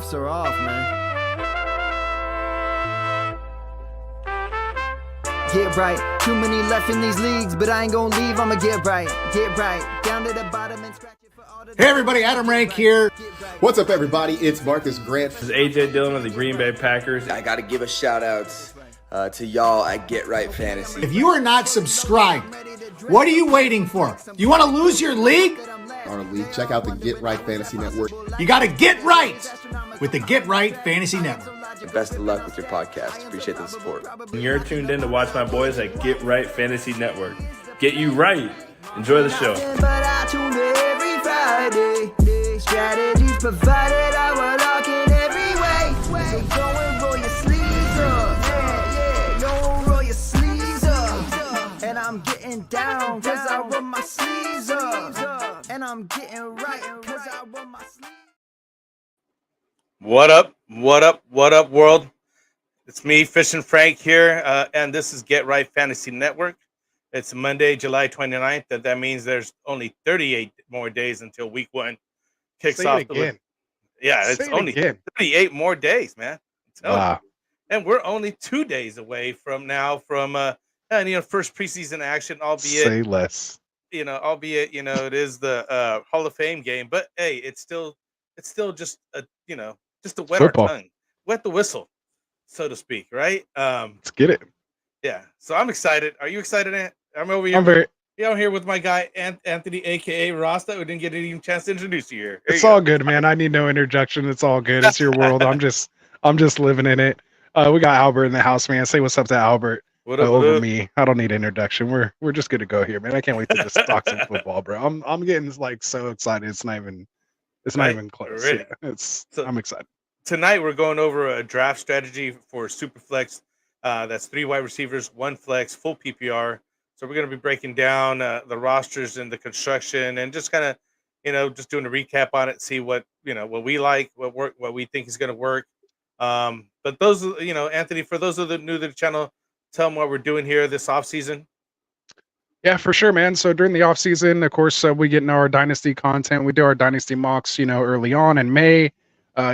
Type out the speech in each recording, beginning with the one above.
cuffs are off, man. Get right. Too many left in these leagues, but I ain't gonna leave. I'ma get right. Get right. Down to the bottom and scratch it for all the. Hey everybody, Adam Rank here. What's up, everybody? It's Marcus Grant. This is AJ Dillon of the Green Bay Packers. I got to give a shout out to y'all at Get Right Fantasy. If you are not subscribed, what are you waiting for? You want to lose your league? Our league. Check out the Get Right Fantasy Network. You got to get right with the Get Right Fantasy Network. And best of luck with your podcast. Appreciate the support. And you're tuned in to watch my boys at Get Right Fantasy Network. Get you right. Enjoy the show. But I tune in every Friday. Strategies provided, I will lock in every way. So go and roll your sleeves up. Yeah, go roll your sleeves up. And I'm getting down, cause I roll my sleeves up. And I'm getting right, cause I roll my sleeves up. What up? What up? What up, world? It's me, Rasta Frank here, and this is Get Right Fantasy Network. It's Monday, July 29th. That means there's only 38 more days until week one kicks Say off. it again. Yeah, it's only 38 more days, man. Wow. And we're only 2 days away from first preseason action, albeit Say less. albeit it is the Hall of Fame game, but hey, it's still just a wet Football. our tongue, wet the whistle, so to speak, right? Let's get it. Yeah. So I'm excited. Are you excited, Ant? I'm over here. I'm here with my guy Anthony, aka Rasta, who didn't get any chance to introduce you here. It's all good, man. I need no introduction. It's all good. It's your world. I'm just living in it. We got Albert in the house, man. Say what's up to Albert. What up, Over what up? me. I don't need introduction. We're just good to go here, man. I can't wait to just talk some football, bro. I'm getting like so excited. It's not even close. Really? Yeah, I'm excited. Tonight we're going over a draft strategy for Superflex. That's 3 wide receivers, 1 flex, full PPR. So we're going to be breaking down the rosters and the construction, and just kind of, just doing a recap on it, see what we like, what we think is going to work. But those, Anthony, for those of the new to the channel, tell them what we're doing here this off season. Yeah, for sure, man. So during the off season, of course, we get into our dynasty content. We do our dynasty mocks, early on in May.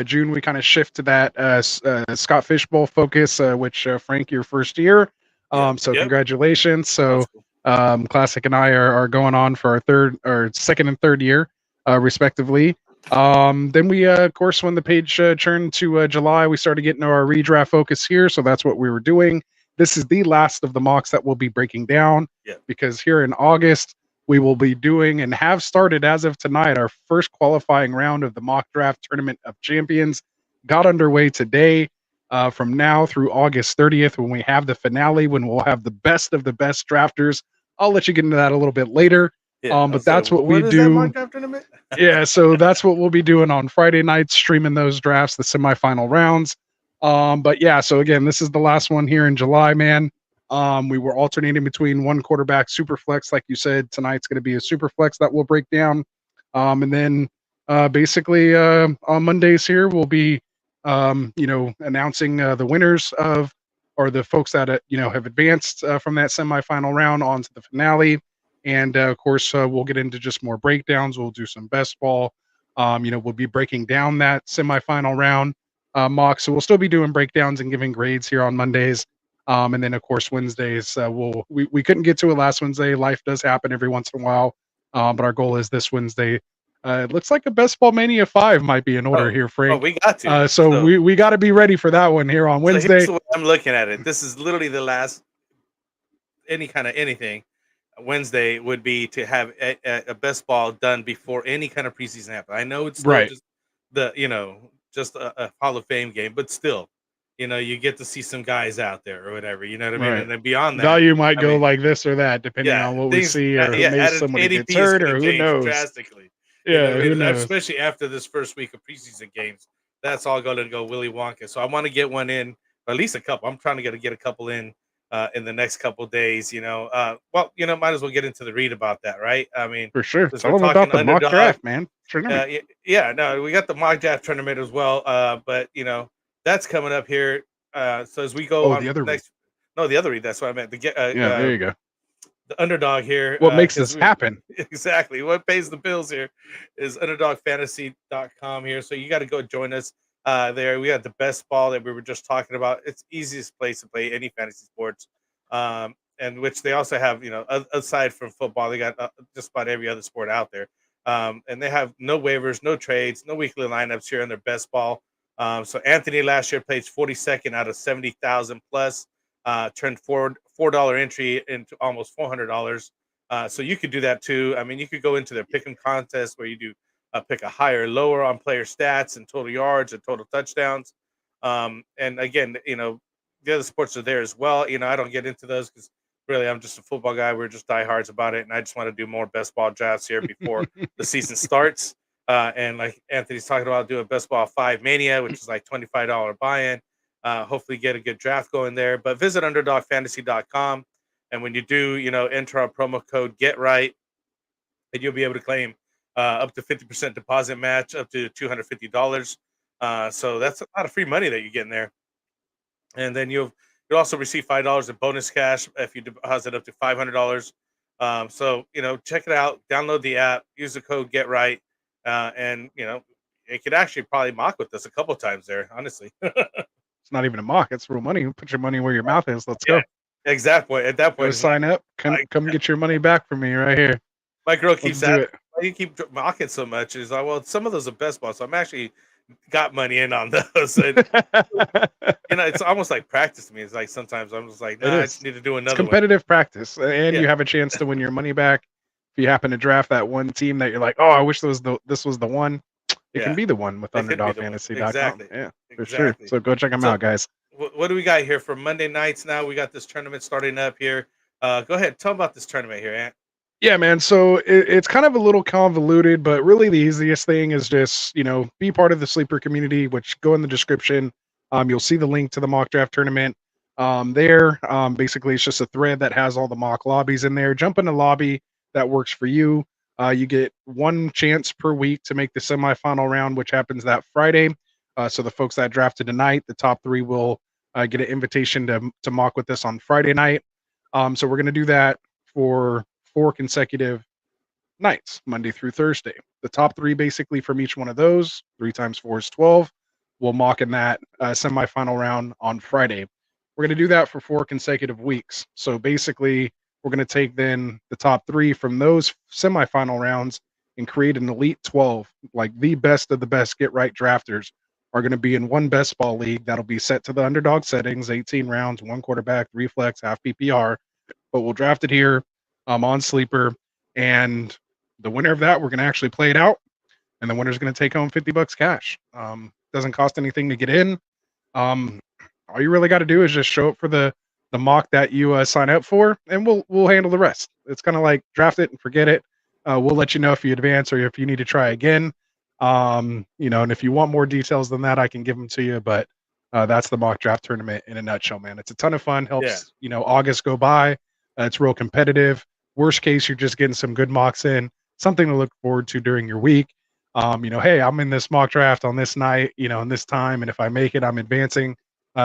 June, we kind of shift to that Scott Fishbowl focus, which Frank, your first year. So congratulations. So Cool. Classic and I are going on for our second and third year, respectively. Then we, of course, when the page turned to July, we started getting our redraft focus here. So that's what we were doing. This is the last of the mocks that we'll be breaking down, because here in August, we will be doing and have started as of tonight our first qualifying round of the mock draft tournament of champions. Got underway today. From now through August 30th, when we have the finale, when we'll have the best of the best drafters. I'll let you get into that a little bit later. But that's what we do. Yeah, so that's what we'll be doing on Friday nights, streaming those drafts, the semifinal rounds. But yeah, so again, this is the last one here in July, man. We were alternating between one quarterback Superflex, like you said. Tonight's going to be a Superflex that we'll break down. And then basically on Mondays here, we'll be announcing the winners of, or the folks that have advanced from that semifinal round onto the finale. And of course, we'll get into just more breakdowns. We'll do some best ball. We'll be breaking down that semifinal round mock. So we'll still be doing breakdowns and giving grades here on Mondays. And then of course Wednesdays, we couldn't get to it last Wednesday. Life does happen every once in a while. But our goal is this Wednesday. It looks like a Best Ball Mania 5 might be in order here, Frank. We got to. So we got to be ready for that one here on Wednesday. So here's the way I'm looking at it. This is literally the last anything. Wednesday would be to have a best ball done before any kind of preseason happens. I know it's still just a Hall of Fame game, but still, you get to see some guys out there or whatever. You know what I mean? Right. And then beyond that, value might go like this or that, depending on what we see, or maybe somebody gets hurt, or who knows. Drastically. Yeah, who knows? Especially after this first week of preseason games, that's all going to go Willy Wonka. So I want to get one in, or at least a couple. I'm trying to get a couple in the next couple of days. Might as well get into the read about that, right? I mean, for sure. Tell them about the mock draft, man. We got the mock draft tournament as well. But that's coming up here. So as we go on the other next, the other read. That's what I meant. There you go. The underdog here. What makes this happen? Exactly. What pays the bills here is underdogfantasy.com here. So you got to go join us. there. We got the best ball that we were just talking about. It's easiest place to play any fantasy sports, and which they also have, aside from football, they got just about every other sport out there. And they have no waivers, no trades, no weekly lineups here in their best ball. So Anthony last year placed 42nd out of 70,000 plus, turned $4 entry into almost $400. So you could do that too. I mean, you could go into their pick 'em contest where you do pick a higher or lower on player stats and total yards and total touchdowns. And again, the other sports are there as well. I don't get into those because really I'm just a football guy. We're just diehards about it, and I just want to do more best ball drafts here before the season starts. And like Anthony's talking about, doing best ball 5 mania, which is like $25 buy-in. Hopefully get a good draft going there. But visit underdogfantasy.com. And when you do, enter our promo code Get Right, and you'll be able to claim up to 50% deposit match, up to $250. So that's a lot of free money that you get in there. And then you'll also receive $5 in bonus cash if you deposit up to $500. So check it out, download the app, use the code Get Right, and it could actually probably mock with us a couple times there. Honestly, It's not even a mock. It's real money. Put your money where your mouth is. Let's yeah, go. exactly. At that Go point, sign up. Come get your money back from me right here. my girl Let's keeps do asking, it. why do you keep mocking so much? Is like, well, some of those are best balls, so I'm actually got money in on those. And, it's almost like practice to me. It's like sometimes I'm just like, It nah, I is. just need to do It's another one. competitive practice, and Yeah. you have a chance to win your money back. If you happen to draft that one team that you're like, oh, I wish this was the one. It Yeah. can be the one with It could be the one. underdogfantasy.com. Exactly. Yeah, for sure. Exactly. So go check them So- out, guys. What do we got here for Monday nights now? We got this tournament starting up here. Go ahead, tell me about this tournament here, Ant. Yeah, man. So it's kind of a little convoluted, but really the easiest thing is just, be part of the sleeper community, which go in the description. You'll see the link to the mock draft tournament there. Basically, it's just a thread that has all the mock lobbies in there. Jump in a lobby that works for you. You get one chance per week to make the semifinal round, which happens that Friday. So the folks that drafted tonight, the top 3 will get an invitation to mock with us on Friday night. So we're going to do that for 4 consecutive nights, Monday through Thursday. The top 3 basically from each one of those, 3 times 4 is 12. We'll mock in that semifinal round on Friday. We're going to do that for 4 consecutive weeks. So basically, we're going to take then the top 3 from those semifinal rounds and create an elite 12, like the best of the best get right drafters are going to be in one best ball league that'll be set to the underdog settings, 18 rounds, 1 quarterback, 3 flex, half PPR. But we'll draft it here on Sleeper, and the winner of that, we're going to actually play it out, and the winner's going to take home $50 cash. Doesn't cost anything to get in. All you really got to do is just show up for the mock that you sign up for, and we'll handle the rest. It's kind of like draft it and forget it. We'll let you know if you advance or if you need to try again. And if you want more details than that, I can give them to you. But that's the mock draft tournament in a nutshell, man. It's a ton of fun. Helps August go by. It's real competitive. Worst case, you're just getting some good mocks in. Something to look forward to during your week. Hey, I'm in this mock draft on this night, and this time, and if I make it, I'm advancing.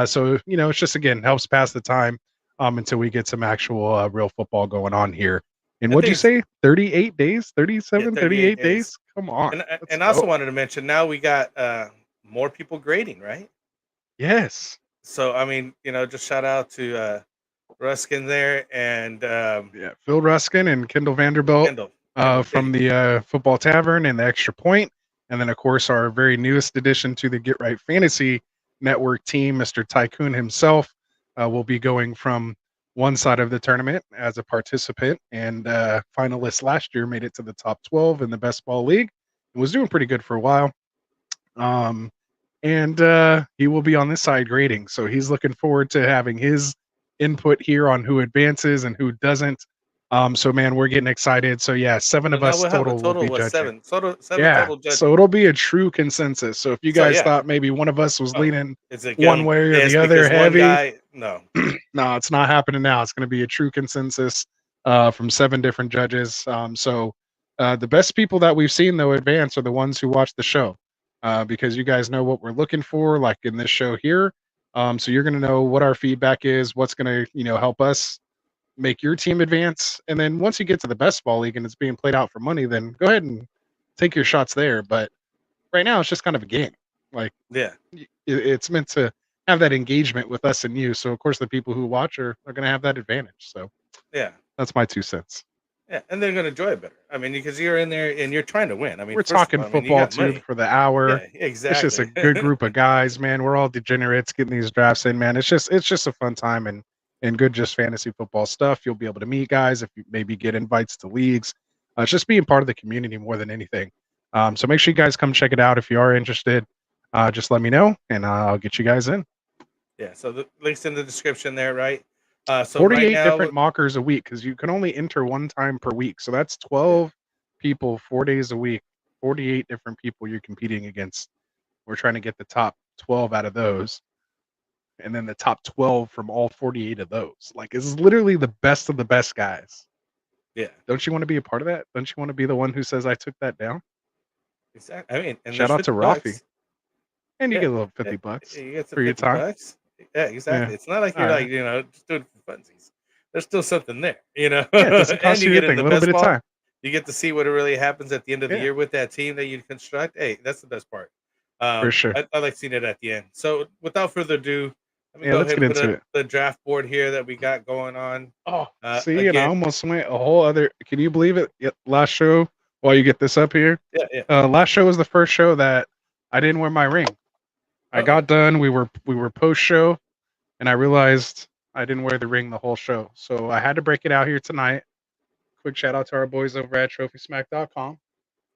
So it's just, again, helps pass the time until we get some actual real football going on here. And what'd you say? 38 days? 37, 38 days? Come on. And I also wanted to mention, now we got more people grading, right? Yes. So, I mean, just shout out to Ruskin there and Phil Ruskin and Kendall Vanderbilt from the Football Tavern and the Extra Point. And then, of course, our very newest addition to the Get Right Fantasy Network team, Mr. Tycoon himself, will be going from one side of the tournament as a participant and finalist last year, made it to the top 12 in the best ball league and was doing pretty good for a while. And he will be on this side grading. So he's looking forward to having his input here on who advances and who doesn't. So man, we're getting excited. So yeah, 7 of us total will be judging. Seven Yeah, total judging. so it'll be a true consensus. So if you guys thought maybe one of us was leaning one way or the other heavy, no, no, it's not happening now. It's going to be a true consensus from 7 different judges. So the best people that we've seen though advance are the ones who watch the show, because you guys know what we're looking for, like in this show here. So you're going to know what our feedback is, what's going to help us make your team advance. And then once you get to the best ball league and it's being played out for money, then go ahead and take your shots there. But right now it's just kind of a game. Like Yeah. it's meant to have that engagement with us and you. So of course the people who watch are going to have that advantage. So Yeah. that's my 2 cents. Yeah. And they're going to enjoy it better. I mean, because you're in there and you're trying to win. I mean, We're first of talking all, I mean, you football got too money. for the hour. Yeah, It's just a exactly. good group of guys, man. We're all degenerates getting these drafts in, man. It's just a fun time and good just fantasy football stuff. You'll be able to meet guys if you maybe get invites to leagues. It's just being part of the community more than anything. So make sure you guys come check it out if you are interested. Just let me know and I'll get you guys in. Yeah. So the links in the description there, right? So right 48 now, different mockers a week because you can only enter one time per week. So that's 12 people, 4 days a week, 48 different people you're competing against. We're trying to get the top 12 out of those. And then the top 12 from all 48 of those. Like, it's literally the best of the best guys. yeah, Don't you want to be a part of that? Don't you want to be the one who says, I took that down? exactly. I mean, and Shout there's out to 50 Rafi. bucks. And you Yeah, get a little yeah, 50 bucks you get some for your 50 time. bucks. Yeah, Yeah. exactly. It's not like All you're right. like, just doing it for funsies. There's still something there, Yeah, it doesn't and cost you you get anything. in A the little best bit of ball. time. You get to see what really happens at the end of the Yeah, year with that team that you construct. Hey, that's the best part. for sure. I like seeing it at the end. So without further ado, let me Yeah, go let's ahead get and put into up it. the draft board here that we got going on. Oh, see, and I Again, almost went a whole other. Can you believe it? Last show, while you get this up here, yeah, yeah. last show was the first show that I didn't wear my ring. I Uh-oh. got done. We were post show, and I realized I didn't wear the ring the whole show, so I had to break it out here tonight. Quick shout out to our boys over at TrophySmack.com.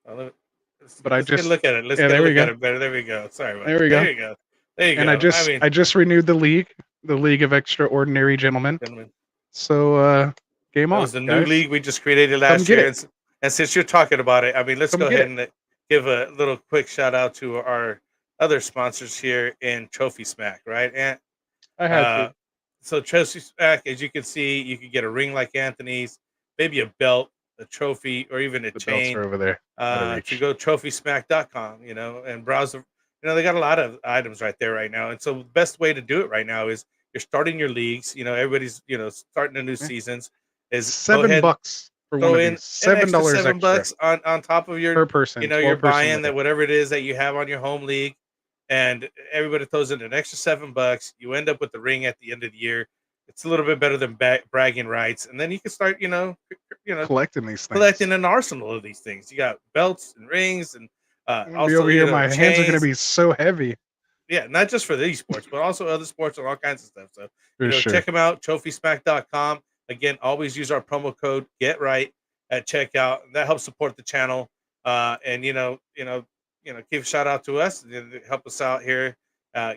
But I Let's get a just, look at it. Let's yeah, get a there we look at go. it better. There we go. Sorry about There that. we go. There you go. There you And I go. I just mean, I just renewed the League of Extraordinary Gentlemen. gentlemen, So game that on, was the new guys. league we just created Come last get year. it. And since you're talking about it, I mean, let's Come go get ahead it. and give a little quick shout out to our other sponsors here in Trophy Smack, right? And I had uh, to. so Trophy Smack, as you can see, you can get a ring like Anthony's, maybe a belt, a trophy, or even a The belts are chain. over there. Out of To reach. go trophysmack.com, and browse the, they got a lot of items right there right now. And so the best way to do it right now is you're starting your leagues, everybody's, starting the new Yeah. seasons, is go ahead, $7 for one throw of in these. an extra $7 seven extra bucks on top of your, per person. your 12-person buy-in, that limit. whatever it is that you have on your home league, and everybody throws in an extra $7. You end up with the ring at the end of the year. It's a little bit better than bragging rights. And then you can start, Collecting these things. collecting an arsenal of these things. You got belts and rings, and I'm gonna be also, over here. My hands are gonna chains. be so heavy. Yeah, not just for these sports, but also other sports and all kinds of stuff. So, For sure. check them out, trophysmack.com. Again, always use our promo code Get Right at checkout. That helps support the channel. And give a shout out to us, help us out here,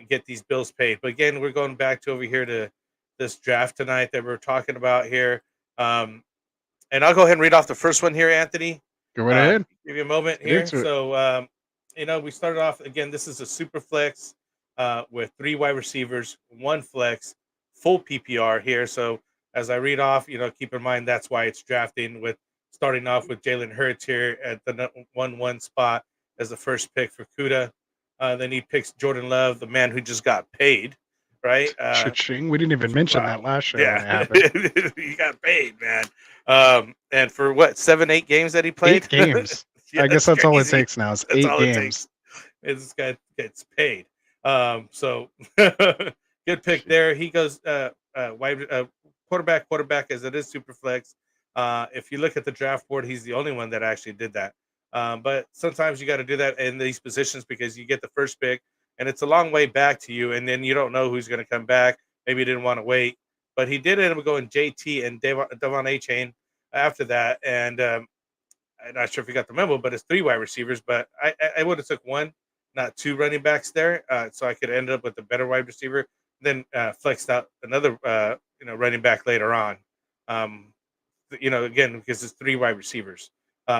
get these bills paid. But again, we're going back to over here to this draft tonight that we're talking about here. And I'll go ahead and read off the first one here, Anthony. Go right ahead. Give you a moment Get here. into it. So, we started off again. This is a super flex with 3 wide receivers, 1 flex, full PPR here. So, as I read off, keep in mind that's why it's drafting with starting off with Jalen Hurts here at the 1-1 spot as the first pick for Kuda. Then he picks Jordan Love, the man who just got paid, right? Cha-ching. We didn't even mention that last show when it Yeah, happened. he got paid, man. And for what, 7-8 games that he played? 8 games. Yeah, I guess that's all it crazy. takes now. Is That's 8 all it games. takes. And this guy gets paid. So good pick there. He goes quarterback, as it is super flex. If you look at the draft board, he's the only one that actually did that. But sometimes you got to do that in these positions because you get the first pick and it's a long way back to you, and then you don't know who's going to come back. Maybe he didn't want to wait, but he did end up going JT and Devon A. Chain after that. And I'm not sure if you got the memo, but it's 3 wide receivers. But I would have took 1, not 2 running backs there, so I could end up with a better wide receiver. Then flexed out another running back later on. Again, because it's 3 wide receivers.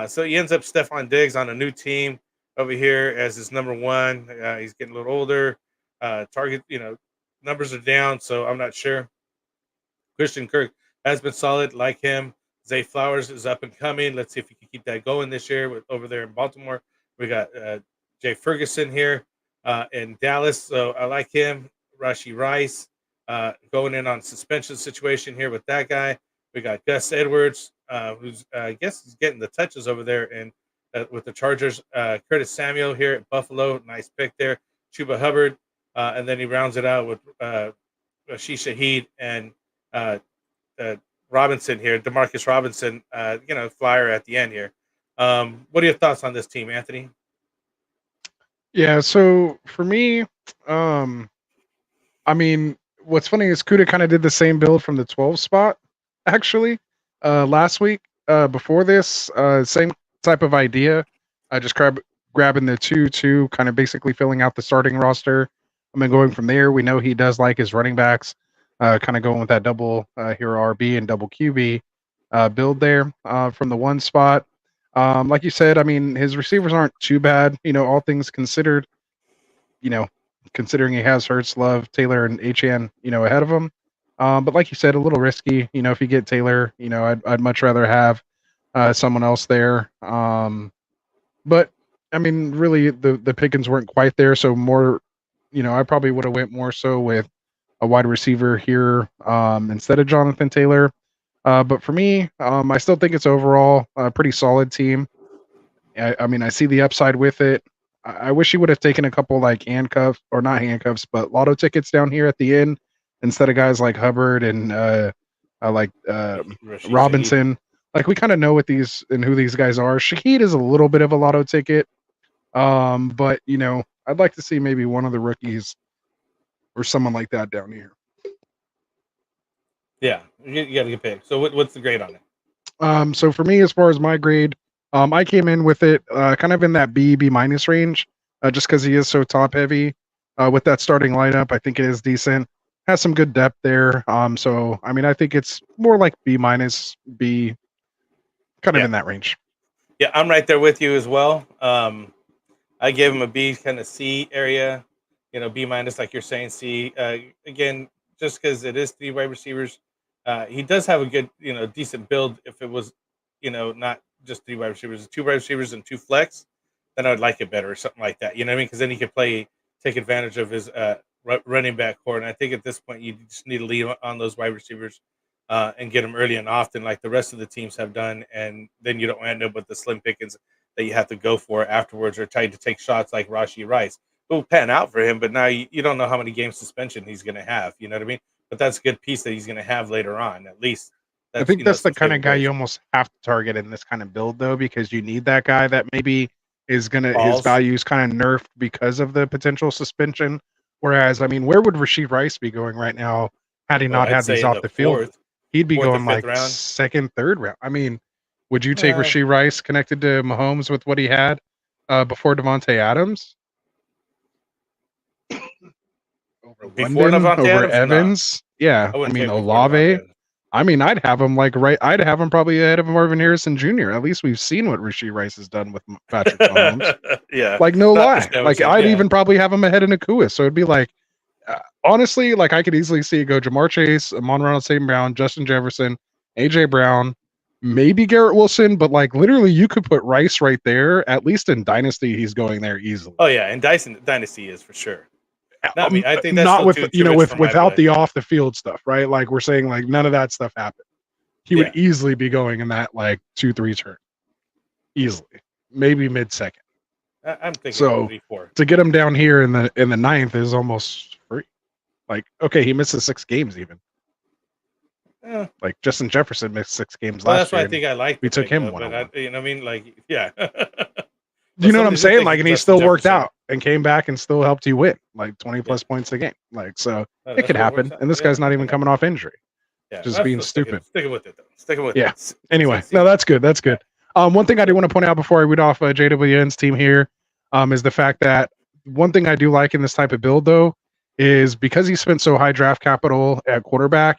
So he ends up Stephon Diggs on a new team over here as his number 1. He's getting a little older. Target, numbers are down, so I'm not sure. Christian Kirk has been solid, like him. Zay Flowers is up and coming. Let's see if he can keep that going this year over there in Baltimore. We got Jay Ferguson here in Dallas, so I like him. Rashee Rice going in on suspension situation here with that guy. We got Gus Edwards, who's I guess he's getting the touches over there and with the Chargers. Curtis Samuel here at Buffalo, nice pick there. Chuba Hubbard, and then he rounds it out with Rashid Shaheed and uh, Robinson here, Demarcus Robinson, flyer at the end here. What are your thoughts on this team, Anthony? Yeah, so for me, um, I mean, what's funny is Kuda kind of did the same build from the 12 spot, actually, last week. Before this, same type of idea. Just grabbing the 2-2, kind of basically filling out the starting roster. I mean, going from there, we know he does like his running backs, kind of going with that double hero RB and double QB build there from the 1 spot. Like you said, I mean, his receivers aren't too bad, all things considered. You know, considering he has Hurts, Love, Taylor, and HN, ahead of him. But like you said, a little risky. If you get Taylor, I'd much rather have someone else there. But I mean, really, the pickings weren't quite there. So more, I probably would have went more so with a wide receiver here instead of Jonathan Taylor. But for me, I still think it's overall a pretty solid team. I mean, I see the upside with it. I wish he would have taken a couple like handcuffs or not handcuffs, but lotto tickets down here at the end instead of guys like Hubbard and Rashid Robinson. Like we kind of know what these and who these guys are. Shaheed is a little bit of a lotto ticket, but I'd like to see maybe one of the rookies or someone like that down here. Yeah, you got to get picked. So what's the grade on it? So for me, as far as my grade, I came in with it kind of in that B minus range, just because he is so top heavy. With that starting lineup, I think it is decent. Has some good depth there. So I mean, I think it's more like B minus, B, kind of in that range. Yeah, I'm right there with you as well. I gave him a B, kind of C area. B minus, like you're saying, C. Again, just because it is 3 wide receivers, he does have a good, decent build. If it was, not just 3 wide receivers, 2 wide receivers and 2 flex, then I would like it better or something like that. You know what I mean? Because then he could take advantage of his running back core. And I think at this point, you just need to lead on those wide receivers and get them early and often, like the rest of the teams have done. And then you don't end up with the slim pickings that you have to go for afterwards or try to take shots like Rashee Rice. It will pan out for him, but now you don't know how many game suspension he's going to have. You know what I mean? But that's a good piece that he's going to have later on, at least. I think that's the kind of guy you almost have to target in this kind of build, though, because you need that guy that maybe is his value is kind of nerfed because of the potential suspension. Whereas, I mean, where would Rashee Rice be going right now had he not had these off the field? He'd be going like second, third round. I mean, would you take Rashee Rice connected to Mahomes with what he had before Devontae Adams? Before Devontae Adams, Evans? No. Yeah, I mean, Olave. I mean, I'd have him I'd have him probably ahead of Marvin Harrison Jr. At least we've seen what Rashee Rice has done with Patrick Mahomes. Yeah, like no lie. Like I'd even probably have him ahead of Nakua. So it'd be like, honestly, like I could easily see it go Jamar Chase, Amon-Ra St. Brown, Justin Jefferson, AJ Brown, maybe Garrett Wilson, but like literally you could put Rice right there. At least in Dynasty, he's going there easily. Oh yeah, in Dynasty is for sure. Not me. I think that's not with without the off the field stuff, right? Like we're saying, like none of that stuff happened. He would easily be going in that like 2-3 turn, easily, maybe mid second. I'm thinking so 3-4. To get him down here in the ninth is almost free. Like okay, he misses 6 games even. Yeah. Like Justin Jefferson missed 6 games well, last year. That's why I think I like. We took him one. You know what I mean? Like yeah. You know what I'm saying? Like, and he still worked out and came back and still helped you win like 20 plus points a game. Like, so it could happen. And this guy's not even coming off injury. Yeah, just being stupid. Sticking with it, though. Sticking with it. Yeah. Anyway, no, that's good. That's good. One thing I do want to point out before I read off JWN's team here is the fact that one thing I do like in this type of build, though, is because he spent so high draft capital at quarterback,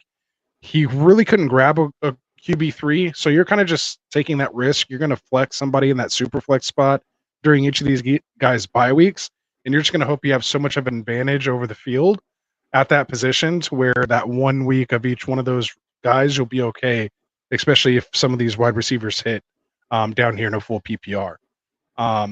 he really couldn't grab a QB3. So you're kind of just taking that risk. You're going to flex somebody in that super flex spot during each of these guys' bye weeks, and you're just going to hope you have so much of an advantage over the field at that position to where that 1 week of each one of those guys, you'll be okay, especially if some of these wide receivers hit down here in a full PPR.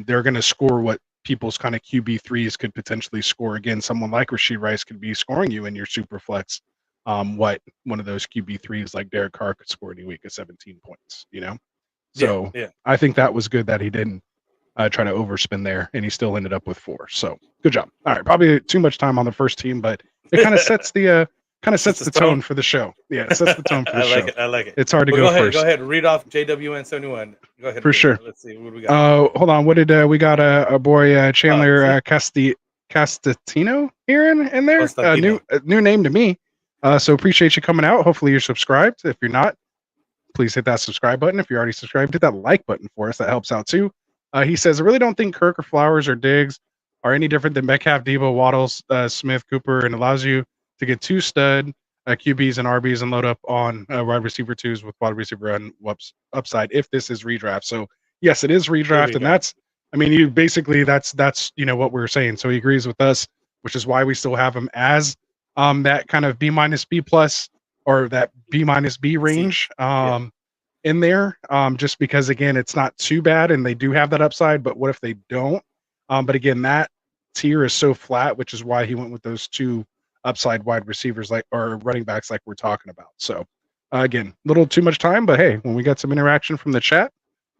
They're going to score what people's kind of QB3s could potentially score. Again, someone like Rashee Rice could be scoring you in your super flex. What one of those QB3s like Derek Carr could score any week at 17 points, So I think that was good that he didn't. try to overspin there, and he still ended up with 4. So good job. All right, probably too much time on the first team, but it kind of sets the tone for the show. Yeah, it sets the tone for the I like show. it. I like it. It's hard to Well, go ahead. first. Go ahead. Read off JWN71. Go ahead. For sure. Let's see what we got. Hold on. What did we got? A boy Chandler Castatino here in there. New name to me. So appreciate you coming out. Hopefully you're subscribed. If you're not, please hit that subscribe button. If you're already subscribed, hit that like button for us. That helps out too. He says, I really don't think Kirk or Flowers or Diggs are any different than Metcalf, Debo, Waddles, Smith, Cooper, and allows you to get 2 stud QBs and RBs and load up on wide receiver 2s with wide receiver and upside if this is redraft. So yes, it is redraft, and that's, I mean, you basically that's what we're saying. So he agrees with us, which is why we still have him as that kind of B minus B plus or that B minus B range in there, just because again it's not too bad and they do have that upside. But what if they don't? But again, that tier is so flat, which is why he went with those 2 upside wide receivers or running backs like we're talking about. So again, a little too much time, but hey, when we got some interaction from the chat,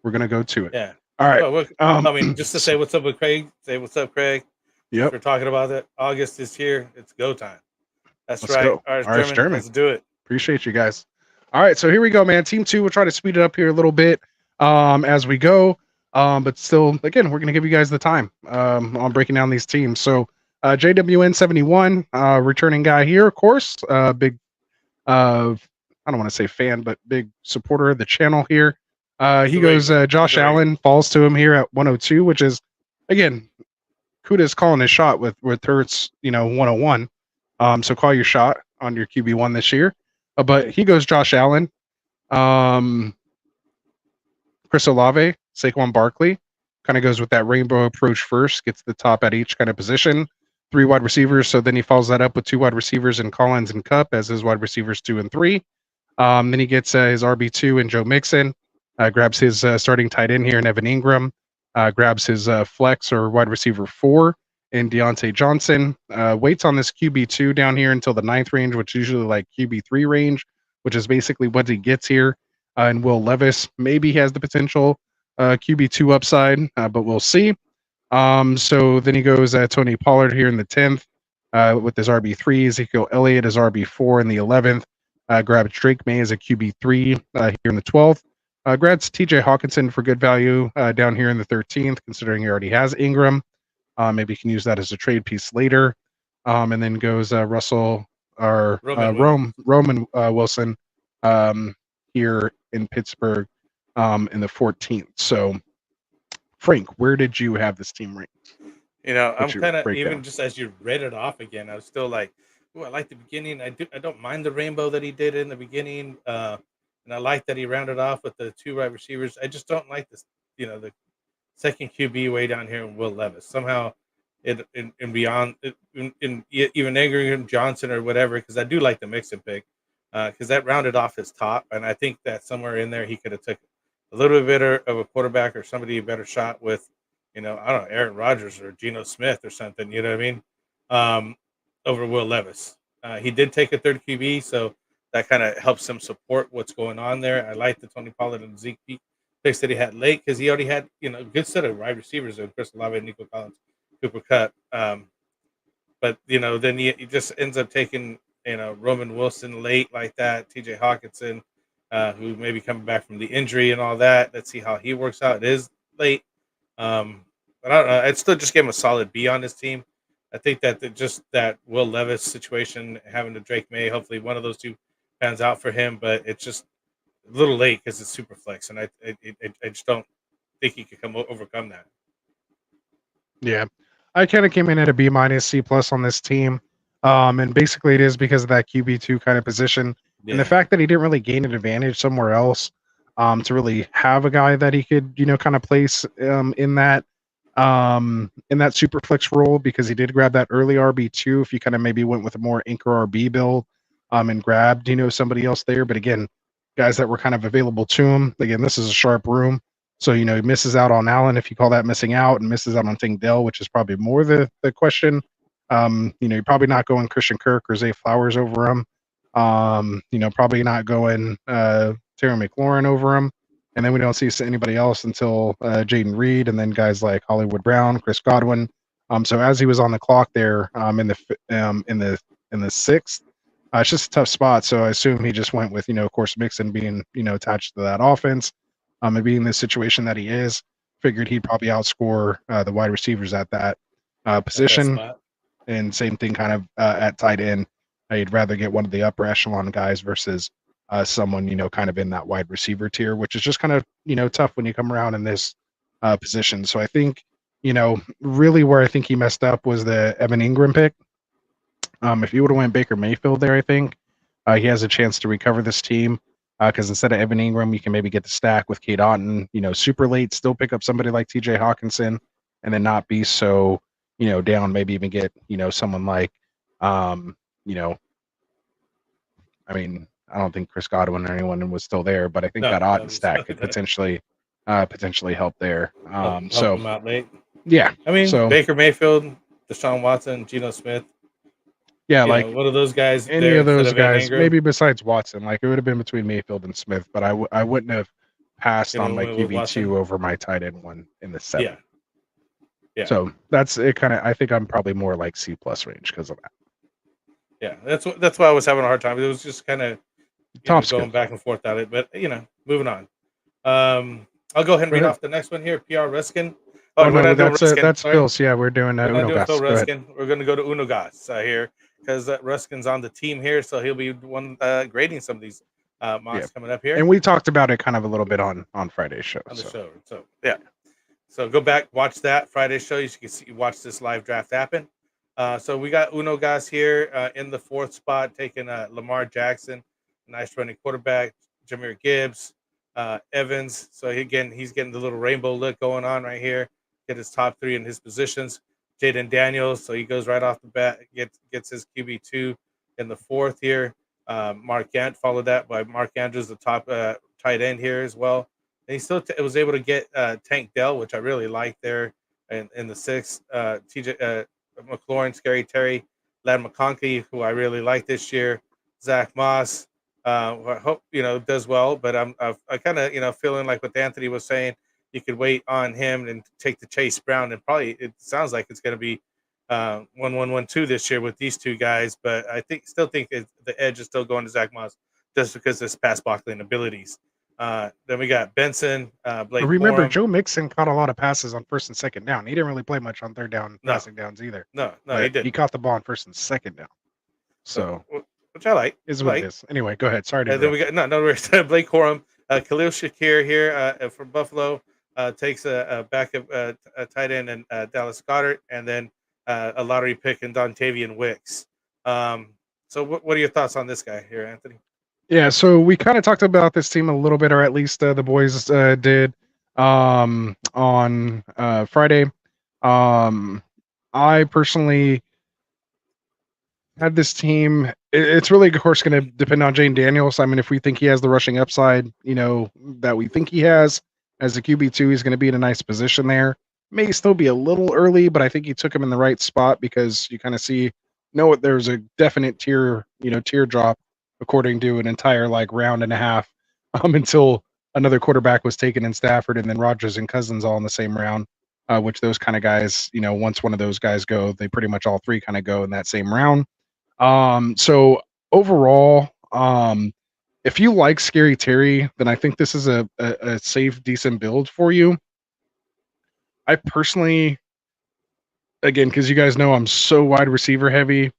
we're gonna go to it. Yeah. All right. Well, I mean, just to say what's up with Craig. Say what's up, Craig. Yep. We're talking about it. August is here. It's go time. That's Let's right. go. Ours German. Let's do it. Appreciate you guys. All right, so here we go, man. Team 2. We'll try to speed it up here a little bit as we go. But still, again, we're gonna give you guys the time on breaking down these teams. So JWN71, returning guy here, of course. Big I don't want to say fan, but big supporter of the channel here. He goes, Josh Allen falls to him here at 102, which is, again, Kuda's calling his shot with Hurts, 101. So call your shot on your QB1 this year. But he goes Josh Allen, Chris Olave, Saquon Barkley. Kind of goes with that rainbow approach first, gets the top at each kind of position. 3 wide receivers, so then he follows that up with 2 wide receivers in Collins and Cup as his wide receivers 2 and 3. Then he gets his RB2 and Joe Mixon, grabs his starting tight end here in Evan Ingram, grabs his flex or wide receiver 4 in Deontay Johnson, waits on this QB2 down here until the 9th range, which is usually like QB3 range, which is basically what he gets here. And Will Levis, maybe he has the potential QB2 upside, but we'll see. So then he goes Tony Pollard here in the 10th with his RB3, Ezekiel Elliott as RB4 in the 11th, grabs Drake May as a QB3 here in the 12th, grabs TJ Hawkinson for good value down here in the 13th, considering he already has Ingram. Maybe you can use that as a trade piece later. And then goes Roman Wilson here in Pittsburgh in the 14th. So, Frank, where did you have this team ranked? I'm kind of even just as you read it off again, I was still like, "Oh, I like the beginning. I don't mind the rainbow that he did in the beginning, and I like that he rounded off with the 2 wide receivers. I just don't like this, the second QB way down here in Will Levis. Somehow, in beyond in even Ingram Johnson or whatever, because I do like the mix and pick, because that rounded off his top, and I think that somewhere in there he could have took a little bit better of a quarterback or somebody a better shot with, I don't know, Aaron Rodgers or Geno Smith or something, you know what I mean? Over Will Levis. He did take a 3rd QB, so that kind of helps him support what's going on there. I like the Tony Pollard and Zeke picks that he had late because he already had, a good set of wide receivers of Chris Olave, Nico Collins, Cooper Kupp. But, then he just ends up taking, Roman Wilson late like that, TJ Hawkinson, who may be coming back from the injury and all that. Let's see how he works out. It is late. But I don't know. I'd still just give him a solid B on his team. I think that that Will Levis situation, having the Drake May, hopefully one of those 2 pans out for him, but it's just a little late because it's Superflex, and I just don't think he could overcome that. Yeah, I kind of came in at a B minus C plus on this team, and basically it is because of that QB2 kind of position and the fact that he didn't really gain an advantage somewhere else to really have a guy that he could kind of place in that Superflex role, because he did grab that early RB2 if you kind of maybe went with a more anchor RB build and grabbed somebody else there. But again, guys that were kind of available to him, again, this is a sharp room. So, he misses out on Allen, if you call that missing out, and misses out on Tank Dell, which is probably more the question. You're probably not going Christian Kirk or Zay Flowers over him. Probably not going Terry McLaurin over him. and then we don't see anybody else until Jaden Reed, and then guys like Hollywood Brown, Chris Godwin. So as he was on the clock there in the sixth, it's just a tough spot. So I assume he just went with, of course, Mixon being, attached to that offense, and being in the situation that he is, figured he'd probably outscore the wide receivers at that position. And same thing kind of at tight end. I'd rather get one of the upper echelon guys versus someone, kind of in that wide receiver tier, which is just kind of, tough when you come around in this position. So I think, really where I think he messed up was the Evan Ingram pick. If you would have went Baker Mayfield there, I think he has a chance to recover this team because instead of Evan Ingram, you can maybe get the stack with Kate Otten, super late, still pick up somebody like TJ Hawkinson and then not be so, down, maybe even get, someone like, I mean, I don't think Chris Godwin or anyone was still there, but I think that Otten stack could potentially help there. Help So him out late. yeah, I mean, so Baker Mayfield, Deshaun Watson, Geno Smith. yeah, like one of those guys. any of those guys, maybe besides Watson, like it would have been between Mayfield and Smith, but I wouldn't have passed on my QB2 over my tight end one in the 7th. Yeah. So that's it. Kind of, I think I'm probably more like C+ range because of that. Yeah, that's why I was having a hard time. It was just kind of going back and forth at it, but moving on. I'll go ahead and read off the next one here. PR Ruskin. Oh no, that's Phil's. Yeah, we're doing Uno Gas. Ruskin. We're going to go to Uno Gas here because Ruskin's on the team here, so he'll be one grading some of these mocks coming up here. And we talked about it kind of a little bit on Friday's show. On the show, so yeah. So go back, watch that Friday show. You can see, watch this live draft happen. So we got Uno Gas here in the 4th spot, taking Lamar Jackson, nice running quarterback, Jahmyr Gibbs, Evans. So he's getting the little rainbow look going on right here. Get his top 3 in his positions. Jaden Daniels, so he goes right off the bat, gets his QB2 in the 4th here. Mark Gant followed that by Mark Andrews, the top tight end here as well. And he still was able to get Tank Dell, which I really like there in the 6th. TJ McLaurin, Scary Terry, Lad McConkey, who I really like this year. Zach Moss, I hope does well, but I kind of feeling like what Anthony was saying. You could wait on him and take the Chase Brown, and probably it sounds like it's going to be 1-1-1-2 this year with these two guys. But I still think the edge is still going to Zach Moss just because of his pass blocking abilities. Then we got Benson, Blake. Remember, Joe Mixon caught a lot of passes on 1st and 2nd down. He didn't really play much on 3rd down passing downs either. No, he didn't. He caught the ball on 1st and 2nd down. So which I like. Is what it is. Anyway, go ahead. Sorry to then we got Blake Corum, Khalil Shakir here from Buffalo. Takes a backup a tight end and Dallas Goedert, and then a lottery pick in Dontavian Wicks. So what are your thoughts on this guy here, Anthony? Yeah, so we kind of talked about this team a little bit, or at least the boys did on Friday. I personally had this team. It's really, of course, going to depend on Jane Daniels. I mean, if we think he has the rushing upside, that we think he has, as a QB2, he's going to be in a nice position there. May still be a little early, but I think he took him in the right spot because you kind of there's a definite tier drop according to an entire round and a half until another quarterback was taken in Stafford, and then Rodgers and Cousins all in the same round, which those kind of guys, once one of those guys go, they pretty much all 3 kind of go in that same round. So overall, if you like Scary Terry, then I think this is a safe, decent build for you. I personally, again, because you guys know I'm so wide receiver heavy,